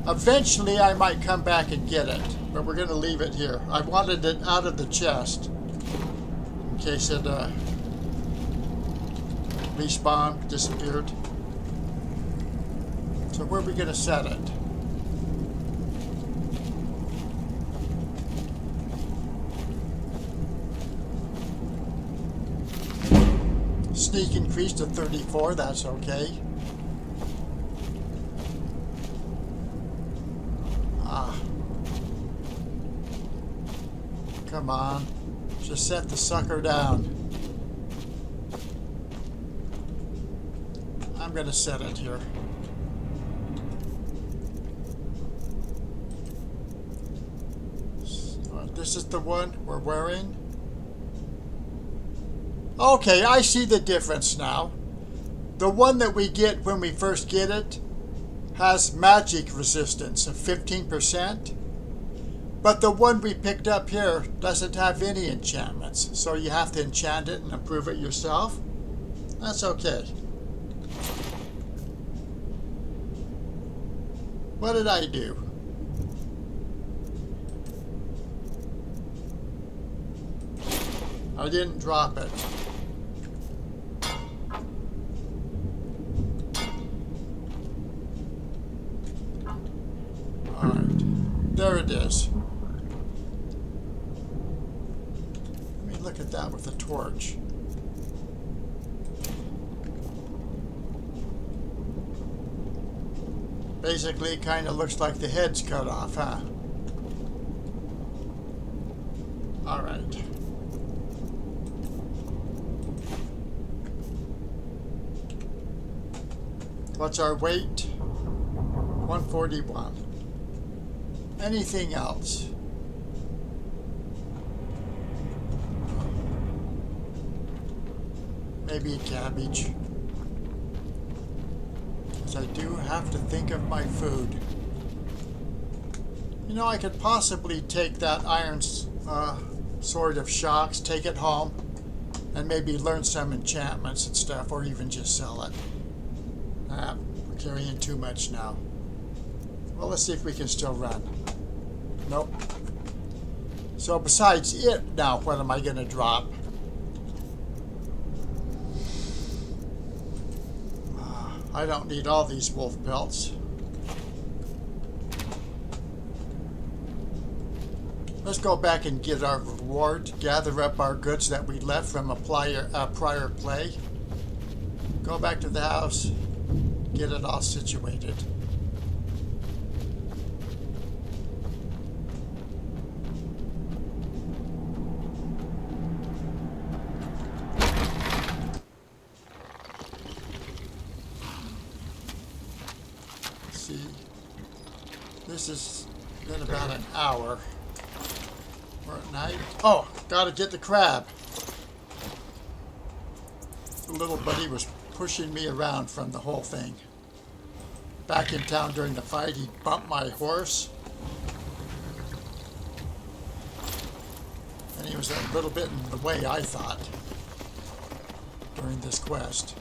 S1: Eventually I might come back and get it, but we're going to leave it here. I wanted it out of the chest in case it respawned, disappeared. So where are we going to set it? Sneak increased to 34, that's okay. Come on, just set the sucker down. I'm going to set it here. This is the one we're wearing. Okay, I see the difference now. The one that we get when we first get it has magic resistance of 15%. But the one we picked up here doesn't have any enchantments. So you have to enchant it and improve it yourself. That's okay. What did I do? I didn't drop it. Alright, there it is. Let me look at that with a torch. Basically, it kind of looks like the head's cut off, huh? Alright. What's our weight? 141. Anything else? Maybe a cabbage. Because I do have to think of my food. You know, I could possibly take that iron sword of shocks, take it home, and maybe learn some enchantments and stuff, or even just sell it. We're carrying too much now. Well, let's see if we can still run. Nope. So besides it, now what am I going to drop? I don't need all these wolf pelts. Let's go back and get our reward. Gather up our goods that we left from a prior play. Go back to the house. Get it all situated. Let's see. This has been about an hour. We're at night. Oh, gotta get the crab. The little buddy was pushing me around from the whole thing. Back in town during the fight, he bumped my horse. And he was a little bit in the way, I thought, during this quest.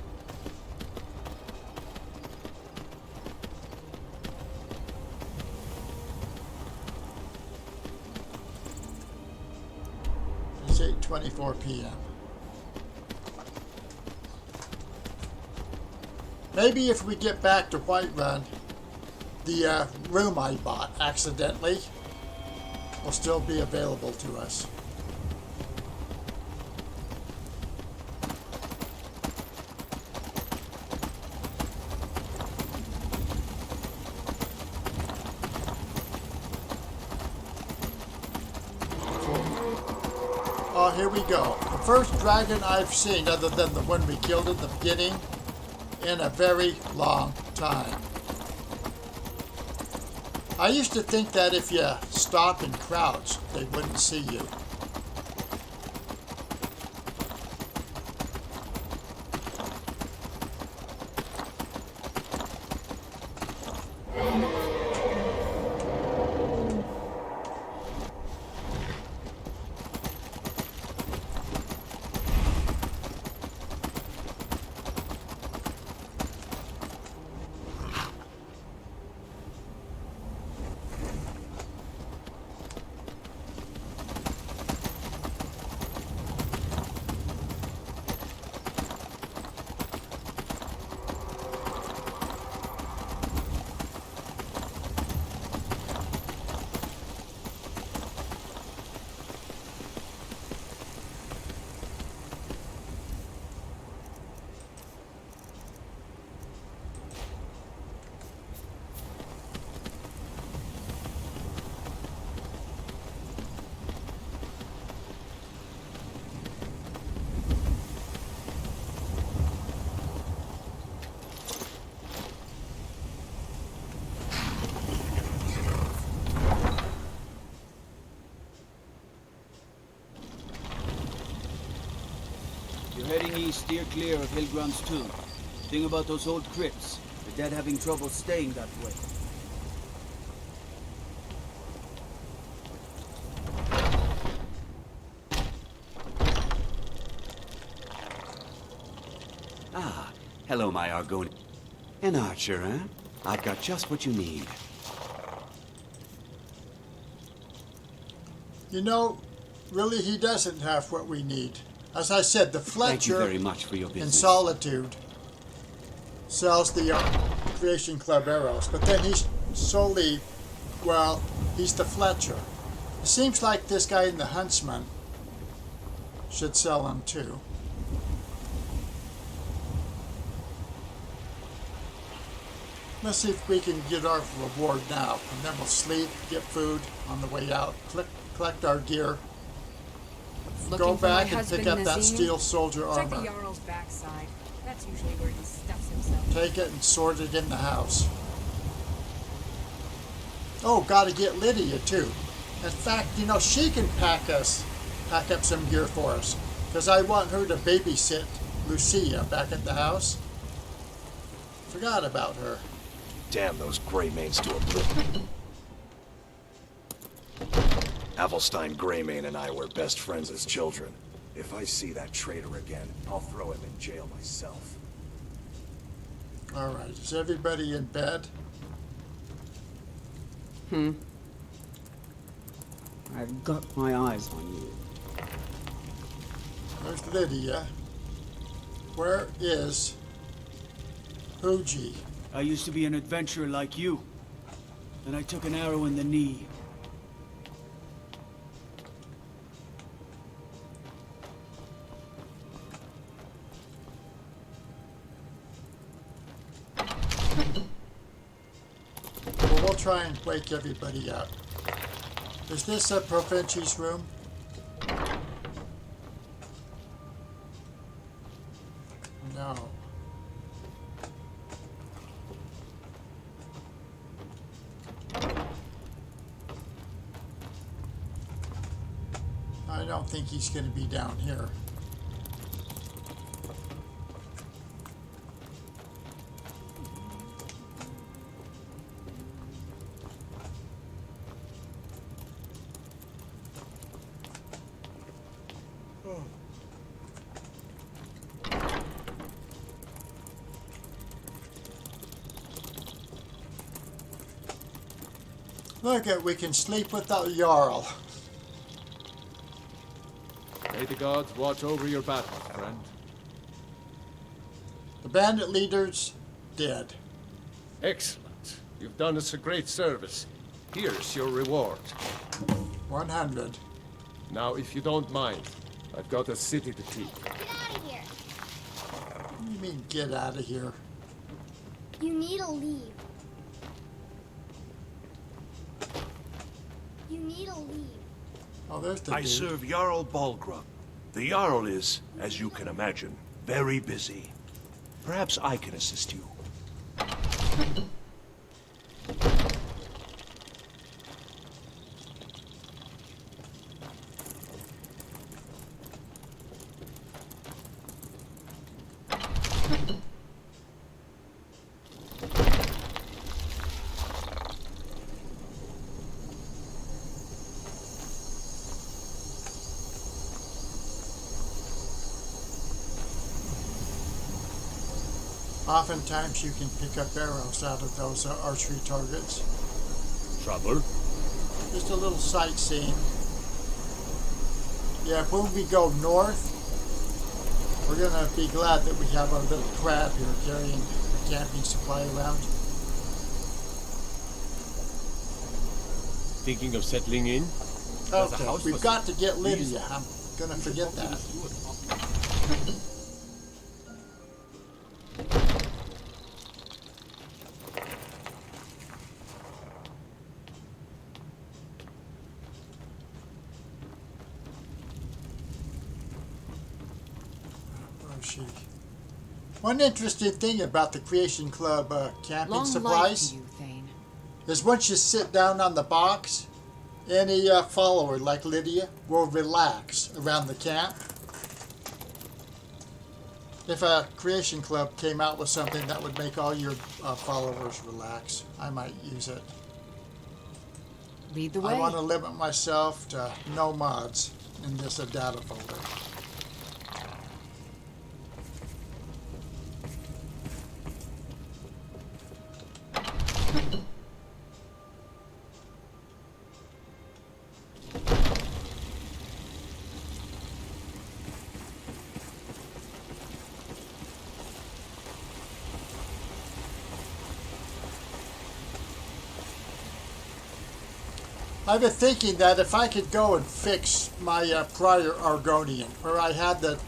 S1: It's 8:24 p.m. Maybe if we get back to Whiterun, the room I bought accidentally will still be available to us. Oh, here we go. The first dragon I've seen, other than the one we killed at the beginning, in a very long time. I used to think that if you stop and crouch, they wouldn't see you.
S12: You're heading east, steer clear of Hilgrand's tomb. Thing about those old crypts, the dead having trouble staying that way.
S11: Ah, hello, my Argonian. An archer, huh? I've got just what you need.
S1: You know, really he doesn't have what we need. As I said, the
S11: Thank you
S1: Fletcher
S11: very much for your
S1: in
S11: business.
S1: Solitude sells the Creation Club arrows, but then he's solely, well, he's the Fletcher. It seems like this guy in the Huntsman should sell them too. Let's see if we can get our reward now, and then we'll sleep, get food on the way out, collect our gear, go back and pick up that steel soldier
S3: Check the
S1: armor.
S3: Jarl's backside. That's usually where he stuffs himself.
S1: Take it and sort it in the house. Oh, gotta get Lydia too. In fact, you know, she can pack up some gear for us. Because I want her to babysit Lucia back at the house. Forgot about her.
S13: Damn those Greymanes to oblivion. Avelstein Greymane and I were best friends as children. If I see that traitor again, I'll throw him in jail myself.
S1: Alright, is everybody in bed?
S12: I've got my eyes on you.
S1: There's Lydia. Where is Huji?
S12: I used to be an adventurer like you. Then I took an arrow in the knee.
S1: Well, we'll try and wake everybody up. Is this a Provinci's room? No. I don't think he's going to be down here. Look at, we can sleep with the Jarl.
S8: May the gods watch over your battles, friend.
S1: The bandit leaders dead.
S8: Excellent. You've done us a great service. Here's your reward.
S1: 100.
S8: Now, if you don't mind, I've got a city to keep.
S5: Get out of here.
S1: What do you mean, get out of here?
S5: You need to leave. You need to leave.
S1: Oh, there's the
S2: I
S1: dude.
S2: serve Jarl Balgruuf. The Jarl is, as you can imagine, very busy. Perhaps I can assist you.
S1: Oftentimes you can pick up arrows out of those archery targets.
S6: Trouble?
S1: Just a little sightseeing. Yeah, when we go north, we're gonna be glad that we have our little crab here carrying a camping supply around.
S6: Thinking of settling in? There's a
S1: Okay,
S6: house
S1: we've
S6: for
S1: got to get Lydia. I'm gonna forget that. One interesting thing about the Creation Club camping
S3: Long
S1: supplies
S3: life to you, Thane.
S1: is once you sit down on the box, any follower like Lydia will relax around the camp. If a Creation Club came out with something that would make all your followers relax, I might use it.
S3: Lead the way.
S1: I want to limit myself to no mods in this data folder. I've been thinking that if I could go and fix my prior Argonian, where I had the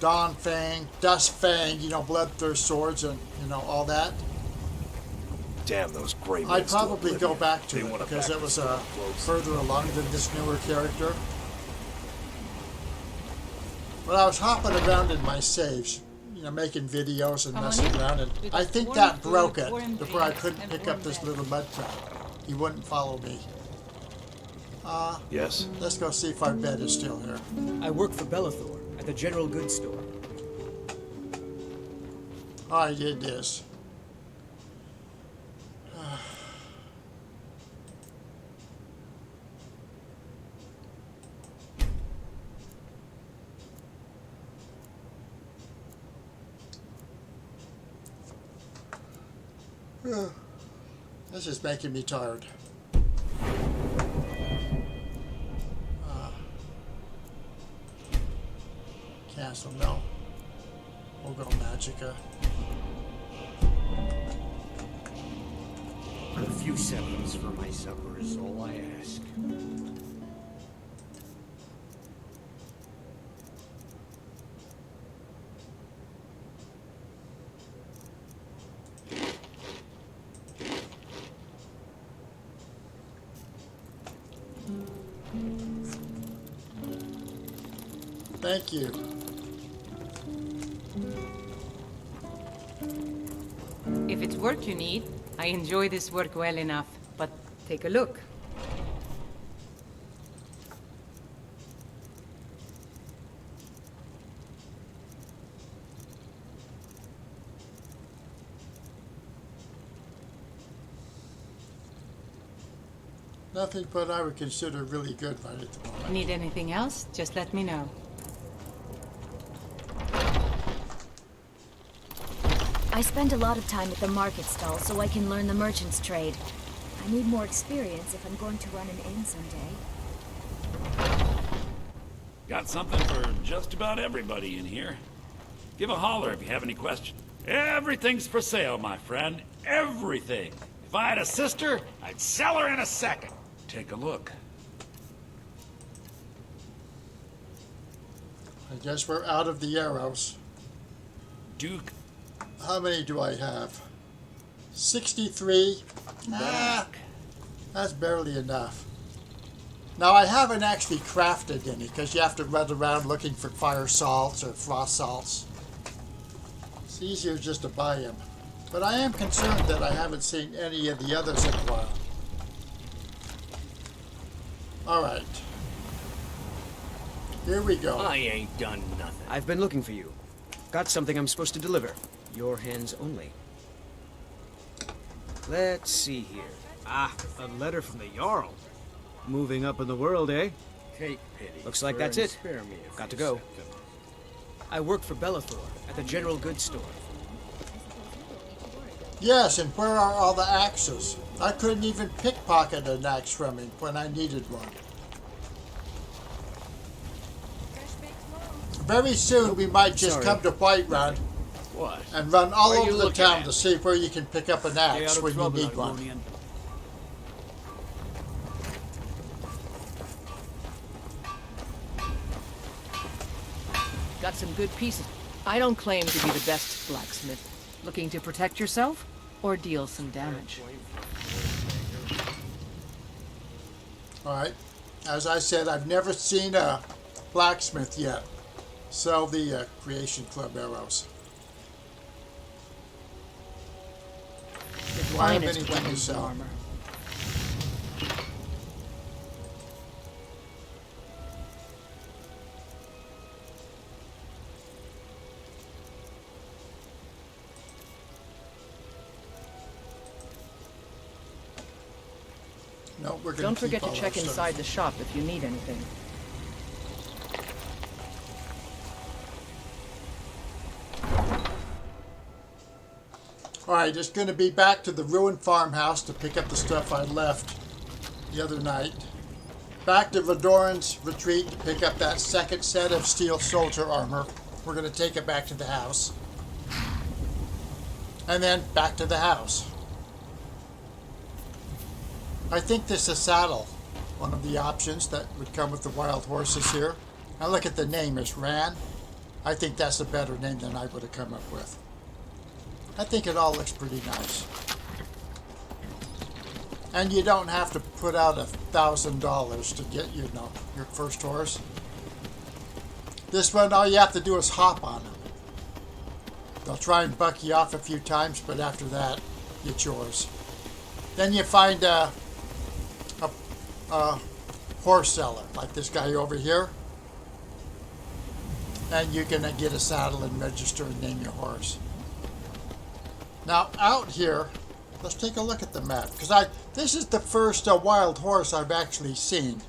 S1: Dawn Fang, Dust Fang, Bloodthirst swords and, all that,
S13: Damn those gray men.
S1: I'd probably go back to
S13: They
S1: it
S13: wanna
S1: because
S13: back
S1: it was
S13: themselves close.
S1: further along than this newer character. But I was hopping around in my saves, making videos and
S10: Come on
S1: messing
S10: in.
S1: around, and
S10: We've
S1: I
S10: got
S1: think
S10: warm
S1: that
S10: food,
S1: broke it
S10: warm
S1: before I
S10: drinks,
S1: couldn't
S10: and
S1: pick
S10: warm
S1: up this
S10: bed.
S1: little mud trap. He wouldn't follow me.
S13: Yes.
S1: Let's go see if our bed is still here.
S4: I work for Bellathor at the General Goods Store.
S1: Oh, it is. This is making me tired. Cancel, no. We'll go Magicka.
S4: A few seconds for my supper is all I ask.
S1: Thank you.
S10: If it's work you need, I enjoy this work well enough. But take a look.
S1: Nothing but I would consider really good right at the moment.
S10: Need anything else? Just let me know.
S5: I spend a lot of time at the market stall so I can learn the merchant's trade. I need more experience if I'm going to run an inn someday.
S9: Got something for just about everybody in here. Give a holler if you have any questions. Everything's for sale, my friend. Everything. If I had a sister, I'd sell her in a second. Take a look.
S1: I guess we're out of the arrows.
S9: Duke.
S1: How many do I have? 63. That's barely enough. Now, I haven't actually crafted any because you have to run around looking for fire salts or frost salts. It's easier just to buy them. But I am concerned that I haven't seen any of the others in a while. Alright. Here we go.
S4: I ain't done nothing.
S14: I've been looking for you. Got something I'm supposed to deliver. Your hands only. Let's see here. Ah, a letter from the Jarl. Moving up in the world, eh?
S4: Take pity.
S14: Looks like
S4: for
S14: that's
S4: and
S14: it.
S4: Spare me a
S14: Got to
S4: few
S14: go.
S4: seconds.
S14: I work for Bellathor at the general goods store.
S1: Yes, and where are all the axes? I couldn't even pickpocket an axe from him when I needed one. Very soon we might just come to Whiterun
S4: What?
S1: and run all
S4: What are
S1: over
S4: you
S1: the
S4: looking
S1: town
S4: at?
S1: to see where you can pick up an
S12: Stay out
S1: axe
S12: of
S1: when you
S12: trouble,
S1: need one.
S12: Argonian.
S3: Got some good pieces. I don't claim to be the best blacksmith. Looking to protect yourself or deal some damage?
S1: Alright. As I said, I've never seen a blacksmith yet sell the Creation Club arrows.
S3: The
S1: Do I have
S3: finest
S1: anything to
S3: weapons
S1: sell?
S3: armor.
S1: No, we're going
S3: Don't
S1: to
S3: forget to check inside the shop if you need anything.
S1: Alright, it's going to be back to the ruined farmhouse to pick up the stuff I left the other night. Back to Vodoran's retreat to pick up that second set of steel soldier armor. We're going to take it back to the house. And then back to the house. I think this is a saddle, one of the options that would come with the wild horses here. Now look at the name, it's Ran. I think that's a better name than I would have come up with. I think it all looks pretty nice. And you don't have to put out $1,000 to get, you know, your first horse. This one, all you have to do is hop on them. They'll try and buck you off a few times, but after that, it's yours. Then you find a horse seller, like this guy over here. And you can get a saddle and register and name your horse. Now, out here, let's take a look at the map, because this is the first wild horse I've actually seen.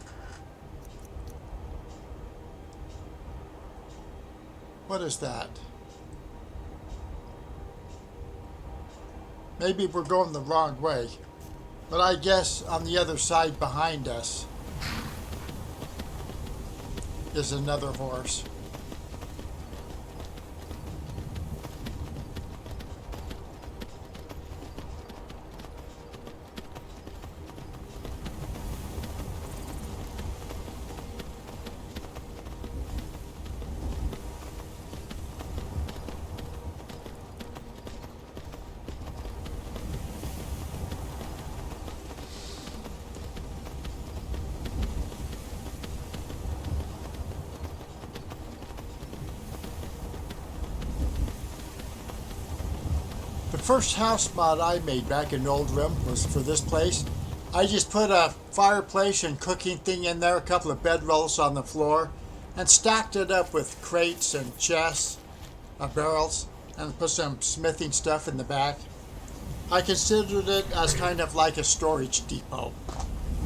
S1: What is that? Maybe we're going the wrong way, but I guess on the other side behind us is another horse. The first house mod I made back in Old Rim was for this place. I just put a fireplace and cooking thing in there, a couple of bedrolls on the floor, and stacked it up with crates and chests, barrels, and put some smithing stuff in the back. I considered it as kind of like a storage depot,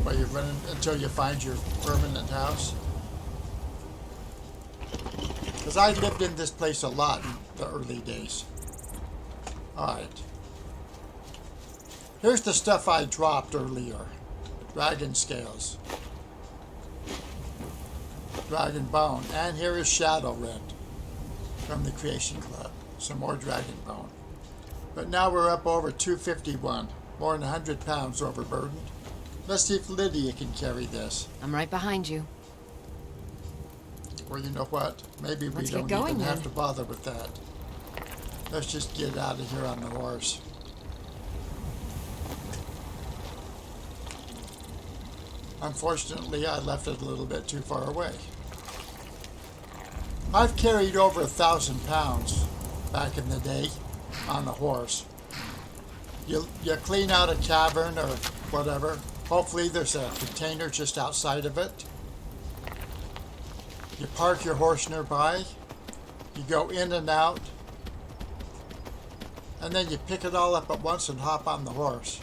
S1: where you run until you find your permanent house. Because I lived in this place a lot in the early days. Alright. Here's the stuff I dropped earlier. Dragon scales. Dragon bone. And here is Shadow Rend from the Creation Club. Some more dragon bone. But now we're up over 251, more than 100 pounds overburdened. Let's see if Lydia can carry this.
S15: I'm right behind you.
S1: Or you know what? Maybe we
S15: Let's
S1: don't
S15: get going,
S1: even have
S15: then.
S1: to bother with that. Let's just get out of here on the horse. Unfortunately, I left it a little bit too far away. I've carried over 1,000 pounds back in the day on a horse. You clean out a cavern or whatever. Hopefully there's a container just outside of it. You park your horse nearby. You go in and out. And then you pick it all up at once and hop on the horse.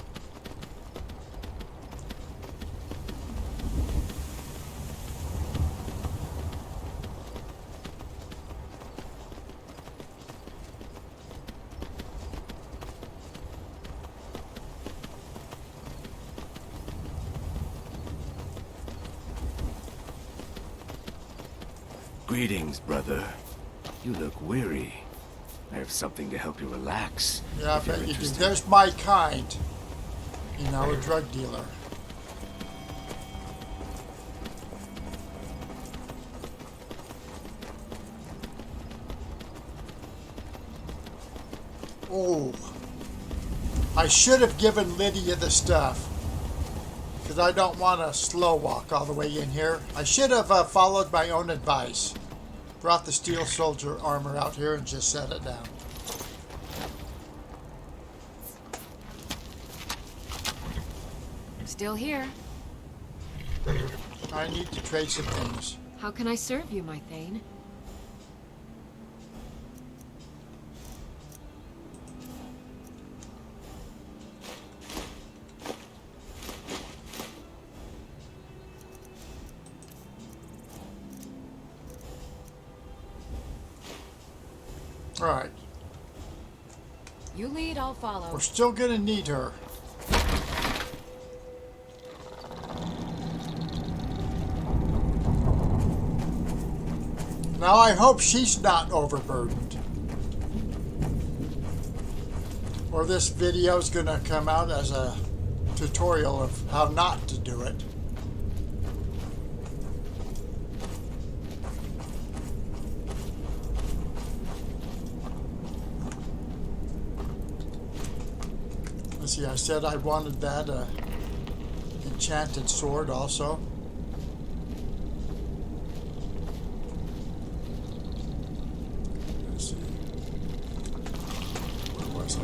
S11: Greetings, brother. You look weary. I have something to help you relax.
S1: Yeah, I
S11: if you're
S1: bet you do.
S11: interested.
S1: There's my kind. You know, a drug dealer. Oh. I should have given Lydia the stuff. Because I don't want to slow walk all the way in here. I should have followed my own advice. Brought the steel soldier armor out here and just set it down.
S15: Still here.
S1: I need to trade some things.
S15: How can I serve you, my Thane?
S1: All right.
S15: You lead, I'll follow.
S1: We're still going to need her. Now I hope she's not overburdened. Or this video is going to come out as a tutorial of how not to do it. Let's see, I said I wanted that enchanted sword also. Let's see. Where was it?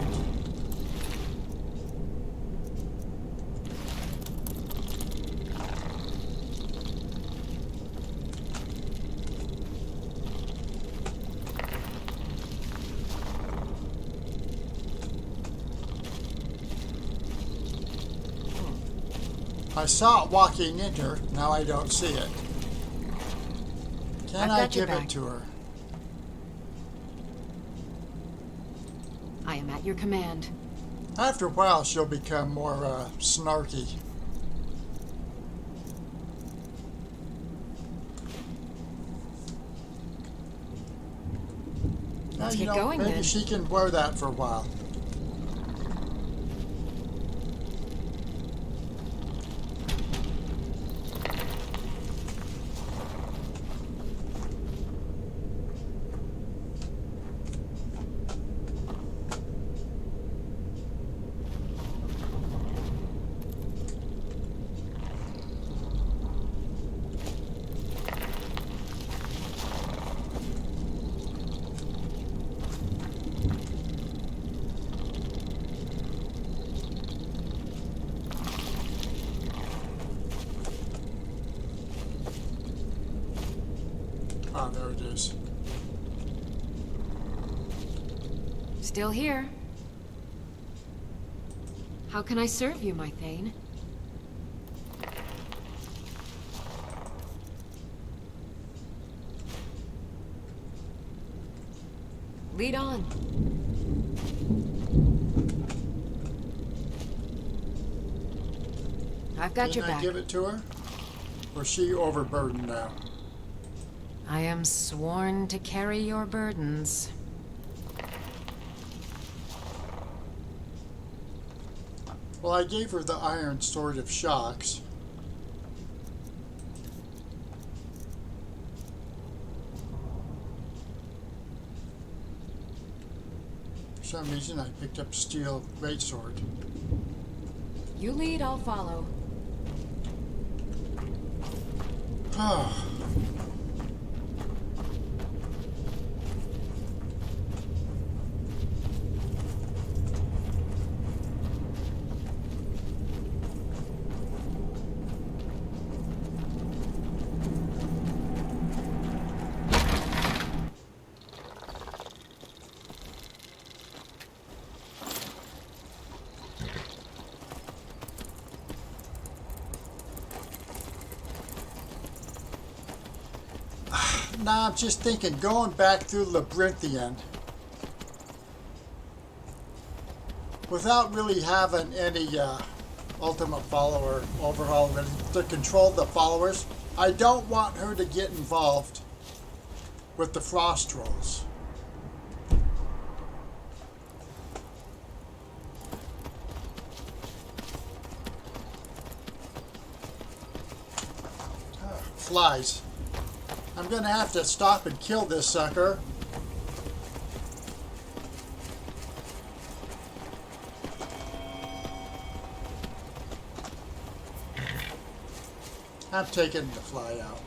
S1: I saw it walking in her, now I don't see it. Can I give it to her?
S15: I am at your command.
S1: After a while, she'll become more snarky.
S15: Let's
S1: You
S15: get
S1: know,
S15: going,
S1: maybe
S15: then.
S1: she can wear that for a while. Ah, there it is.
S15: Still here. How can I serve you, my Thane? Lead on. I've got your
S1: Didn't I
S15: back.
S1: give it to her? Or is she overburdened now?
S15: I am sworn to carry your burdens.
S1: Well, I gave her the Iron Sword of Shocks. For some reason, I picked up Steel Greatsword.
S15: You lead, I'll follow.
S1: Now I'm just thinking, going back through Labyrinthian without really having any ultimate follower overhaul to control the followers. I don't want her to get involved with the Frost Trolls. Flies. I'm gonna have to stop and kill this sucker. I'm taking the fly out.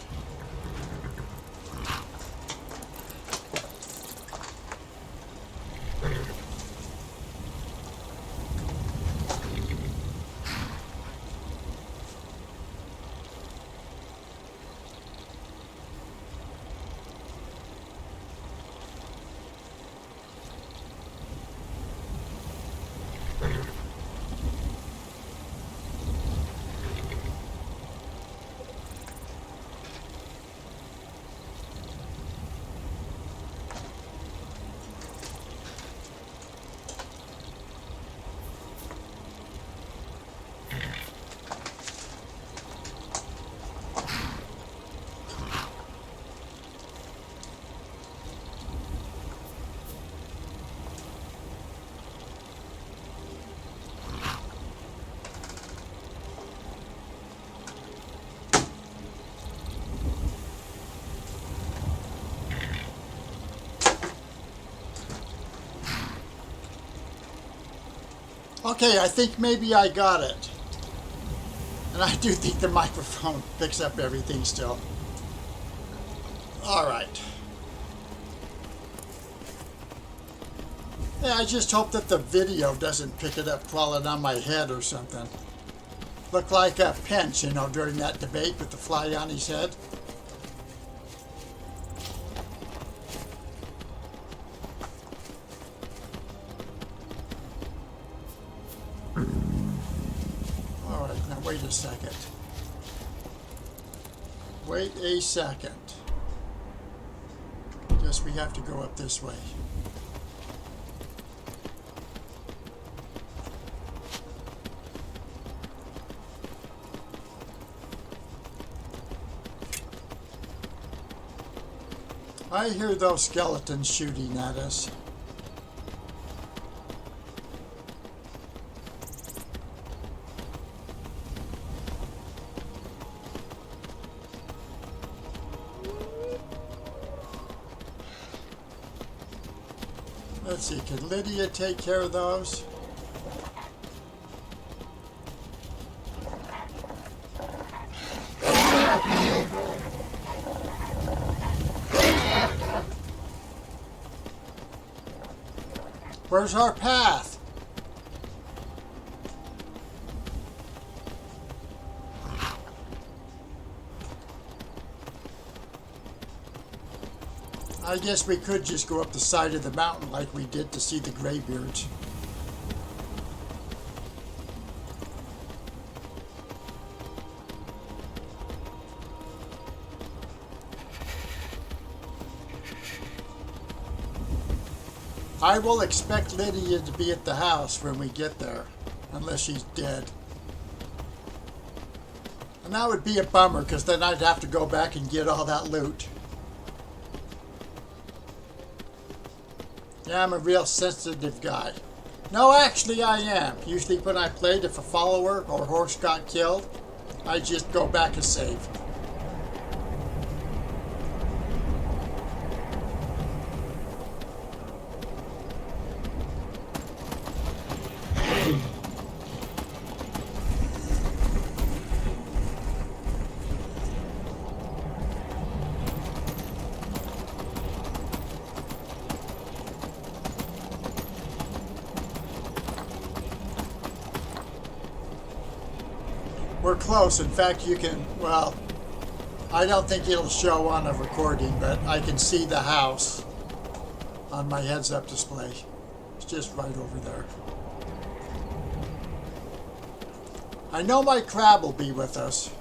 S1: Okay, I think maybe I got it. And I do think the microphone picks up everything still. Alright. Yeah, I just hope that the video doesn't pick it up crawling on my head or something. Looked like a Pence, you know, during that debate with the fly on his head. Alright, now wait a second. Wait a second. Guess we have to go up this way. I hear those skeletons shooting at us. Let's see, can Lydia take care of those? Where's our path? I guess we could just go up the side of the mountain like we did to see the Greybeards. I will expect Lydia to be at the house when we get there, unless she's dead. And that would be a bummer, because then I'd have to go back and get all that loot. Yeah, I'm a real sensitive guy. No, actually I am. Usually when I played, if a follower or horse got killed, I just go back and save. We're close. In fact, you can, well, I don't think it'll show on a recording, but I can see the house on my heads-up display. It's just right over there. I know my crab will be with us.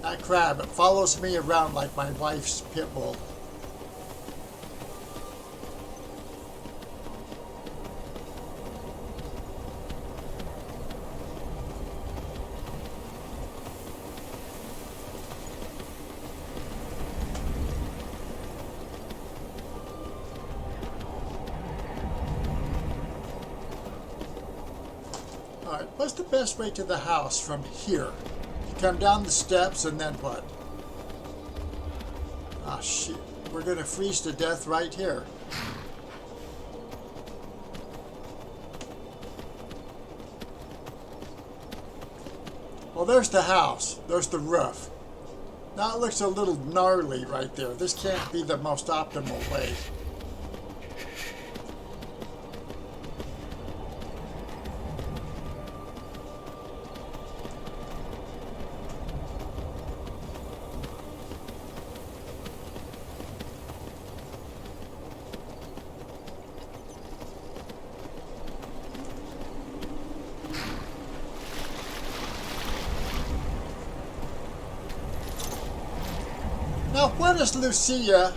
S1: That crab, it follows me around like my wife's pit bull. Alright, what's the best way to the house from here? You come down the steps and then what? Ah, shit. We're gonna freeze to death right here. Well, there's the house. There's the roof. Now it looks a little gnarly right there. This can't be the most optimal way. Now, what is Lucia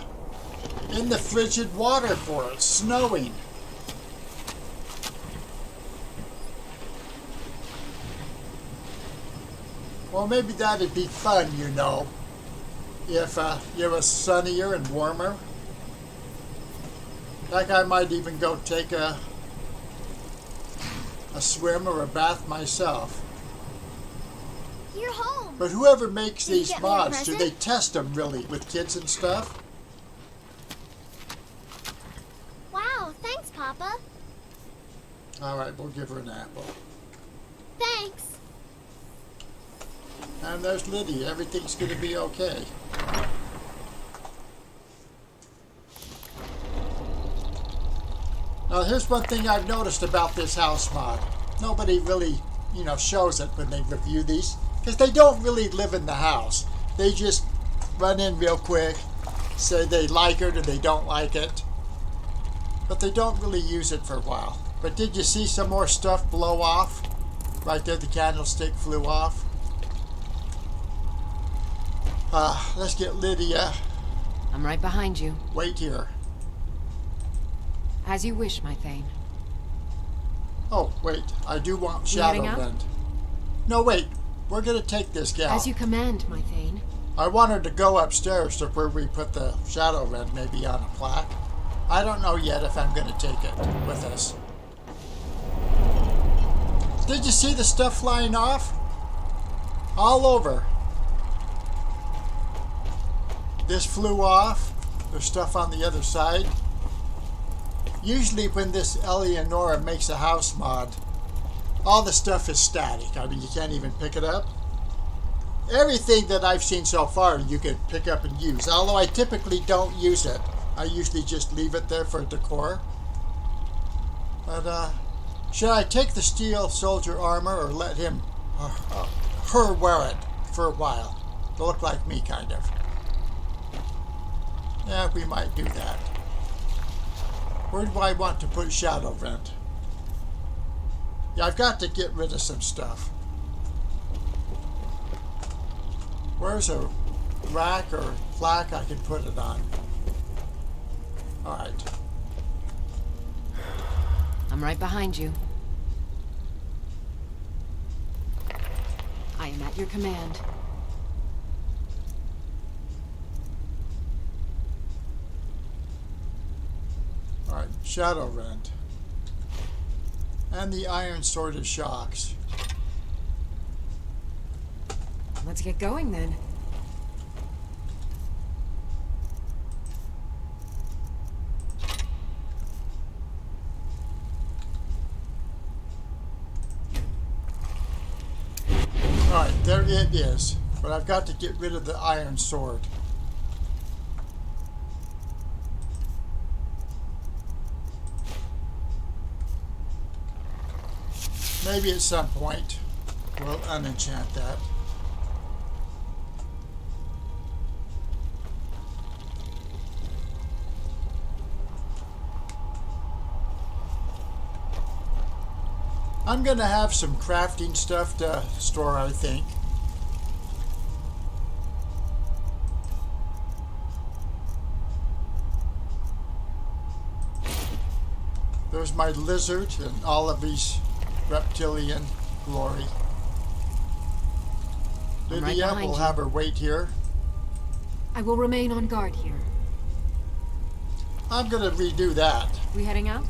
S1: in the frigid water for? It's snowing. Well, maybe that'd be fun, you know, if it was sunnier and warmer. Like I might even go take a swim or a bath myself.
S16: You're home.
S1: But whoever makes
S16: Did you
S1: these
S16: get me a
S1: mods, do
S16: present?
S1: they test them really with kids and stuff?
S16: Wow, thanks, Papa.
S1: Alright, we'll give her an apple.
S16: Thanks.
S1: And there's Lydia. Everything's going to be okay. Now, here's one thing I've noticed about this house mod. Nobody really, you know, shows it when they review these. Because they don't really live in the house. They just run in real quick, say they like it or they don't like it. But they don't really use it for a while. But did you see some more stuff blow off? Right there, the candlestick flew off. Let's get Lydia.
S15: I'm right behind you.
S1: Wait here.
S15: As you wish, my Thane.
S1: Oh, wait. I do want
S15: You heading
S1: Shadowrend. No, wait. We're going to take this gal.
S15: As you command, my Thane.
S1: I want her to go upstairs to where we put the Shadowrend, maybe on a plaque. I don't know yet if I'm going to take it with us. Did you see the stuff flying off? All over. This flew off. There's stuff on the other side. Usually when this Eleonora makes a house mod, all the stuff is static. I mean, you can't even pick it up. Everything that I've seen so far, you can pick up and use. Although I typically don't use it. I usually just leave it there for decor. But, should I take the steel soldier armor or let him, her wear it for a while? To look like me, kind of. Yeah, we might do that. Where do I want to put Shadowrend? Yeah, I've got to get rid of some stuff. Where's a rack or plaque I can put it on? Alright.
S15: I'm right behind you. I am at your command.
S1: Alright, Shadowrend. And the Iron Sword of Shocks.
S15: Let's get going then.
S1: Alright, there it is. But I've got to get rid of the Iron Sword. Maybe at some point we'll unenchant that. I'm gonna have some crafting stuff to store, I think. There's my lizard and all of his reptilian glory.
S15: I'm right
S1: Lydia
S15: behind
S1: will
S15: you.
S1: have her wait here.
S15: I will remain on guard here.
S1: I'm gonna redo that.
S15: We heading out?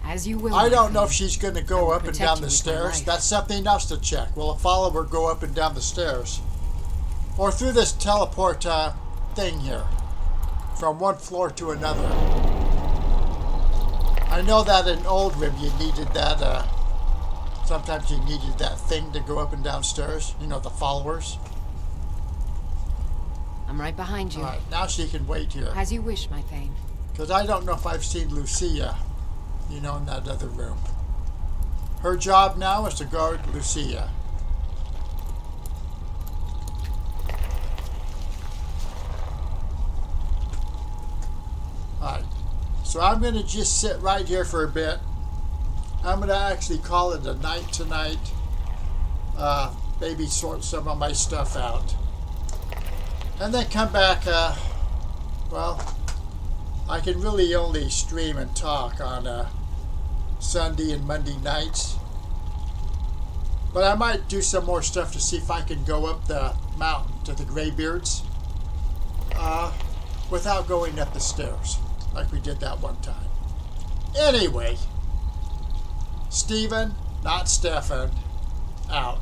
S15: As you will.
S1: I
S15: my
S1: don't know
S15: friend.
S1: if she's gonna go up and
S15: protect
S1: down
S15: you
S1: the
S15: with my
S1: stairs.
S15: life.
S1: That's something else to check. Will a follower go up and down the stairs? Or through this teleport thing here? From one floor to another. I know that in Oldrim you needed that, sometimes you needed that thing to go up and down stairs. You know, the followers.
S15: I'm right behind you.
S1: Alright, now she can wait here.
S15: As you wish, my Thane.
S1: Because I don't know if I've seen Lucia, you know, in that other room. Her job now is to guard Lucia. Alright, so I'm going to just sit right here for a bit. I'm going to actually call it a night tonight. Maybe sort some of my stuff out. And then come back, well, I can really only stream and talk on Sunday and Monday nights. But I might do some more stuff to see if I can go up the mountain to the Greybeards without going up the stairs like we did that one time. Anyway, Stephen, not Stefan, out.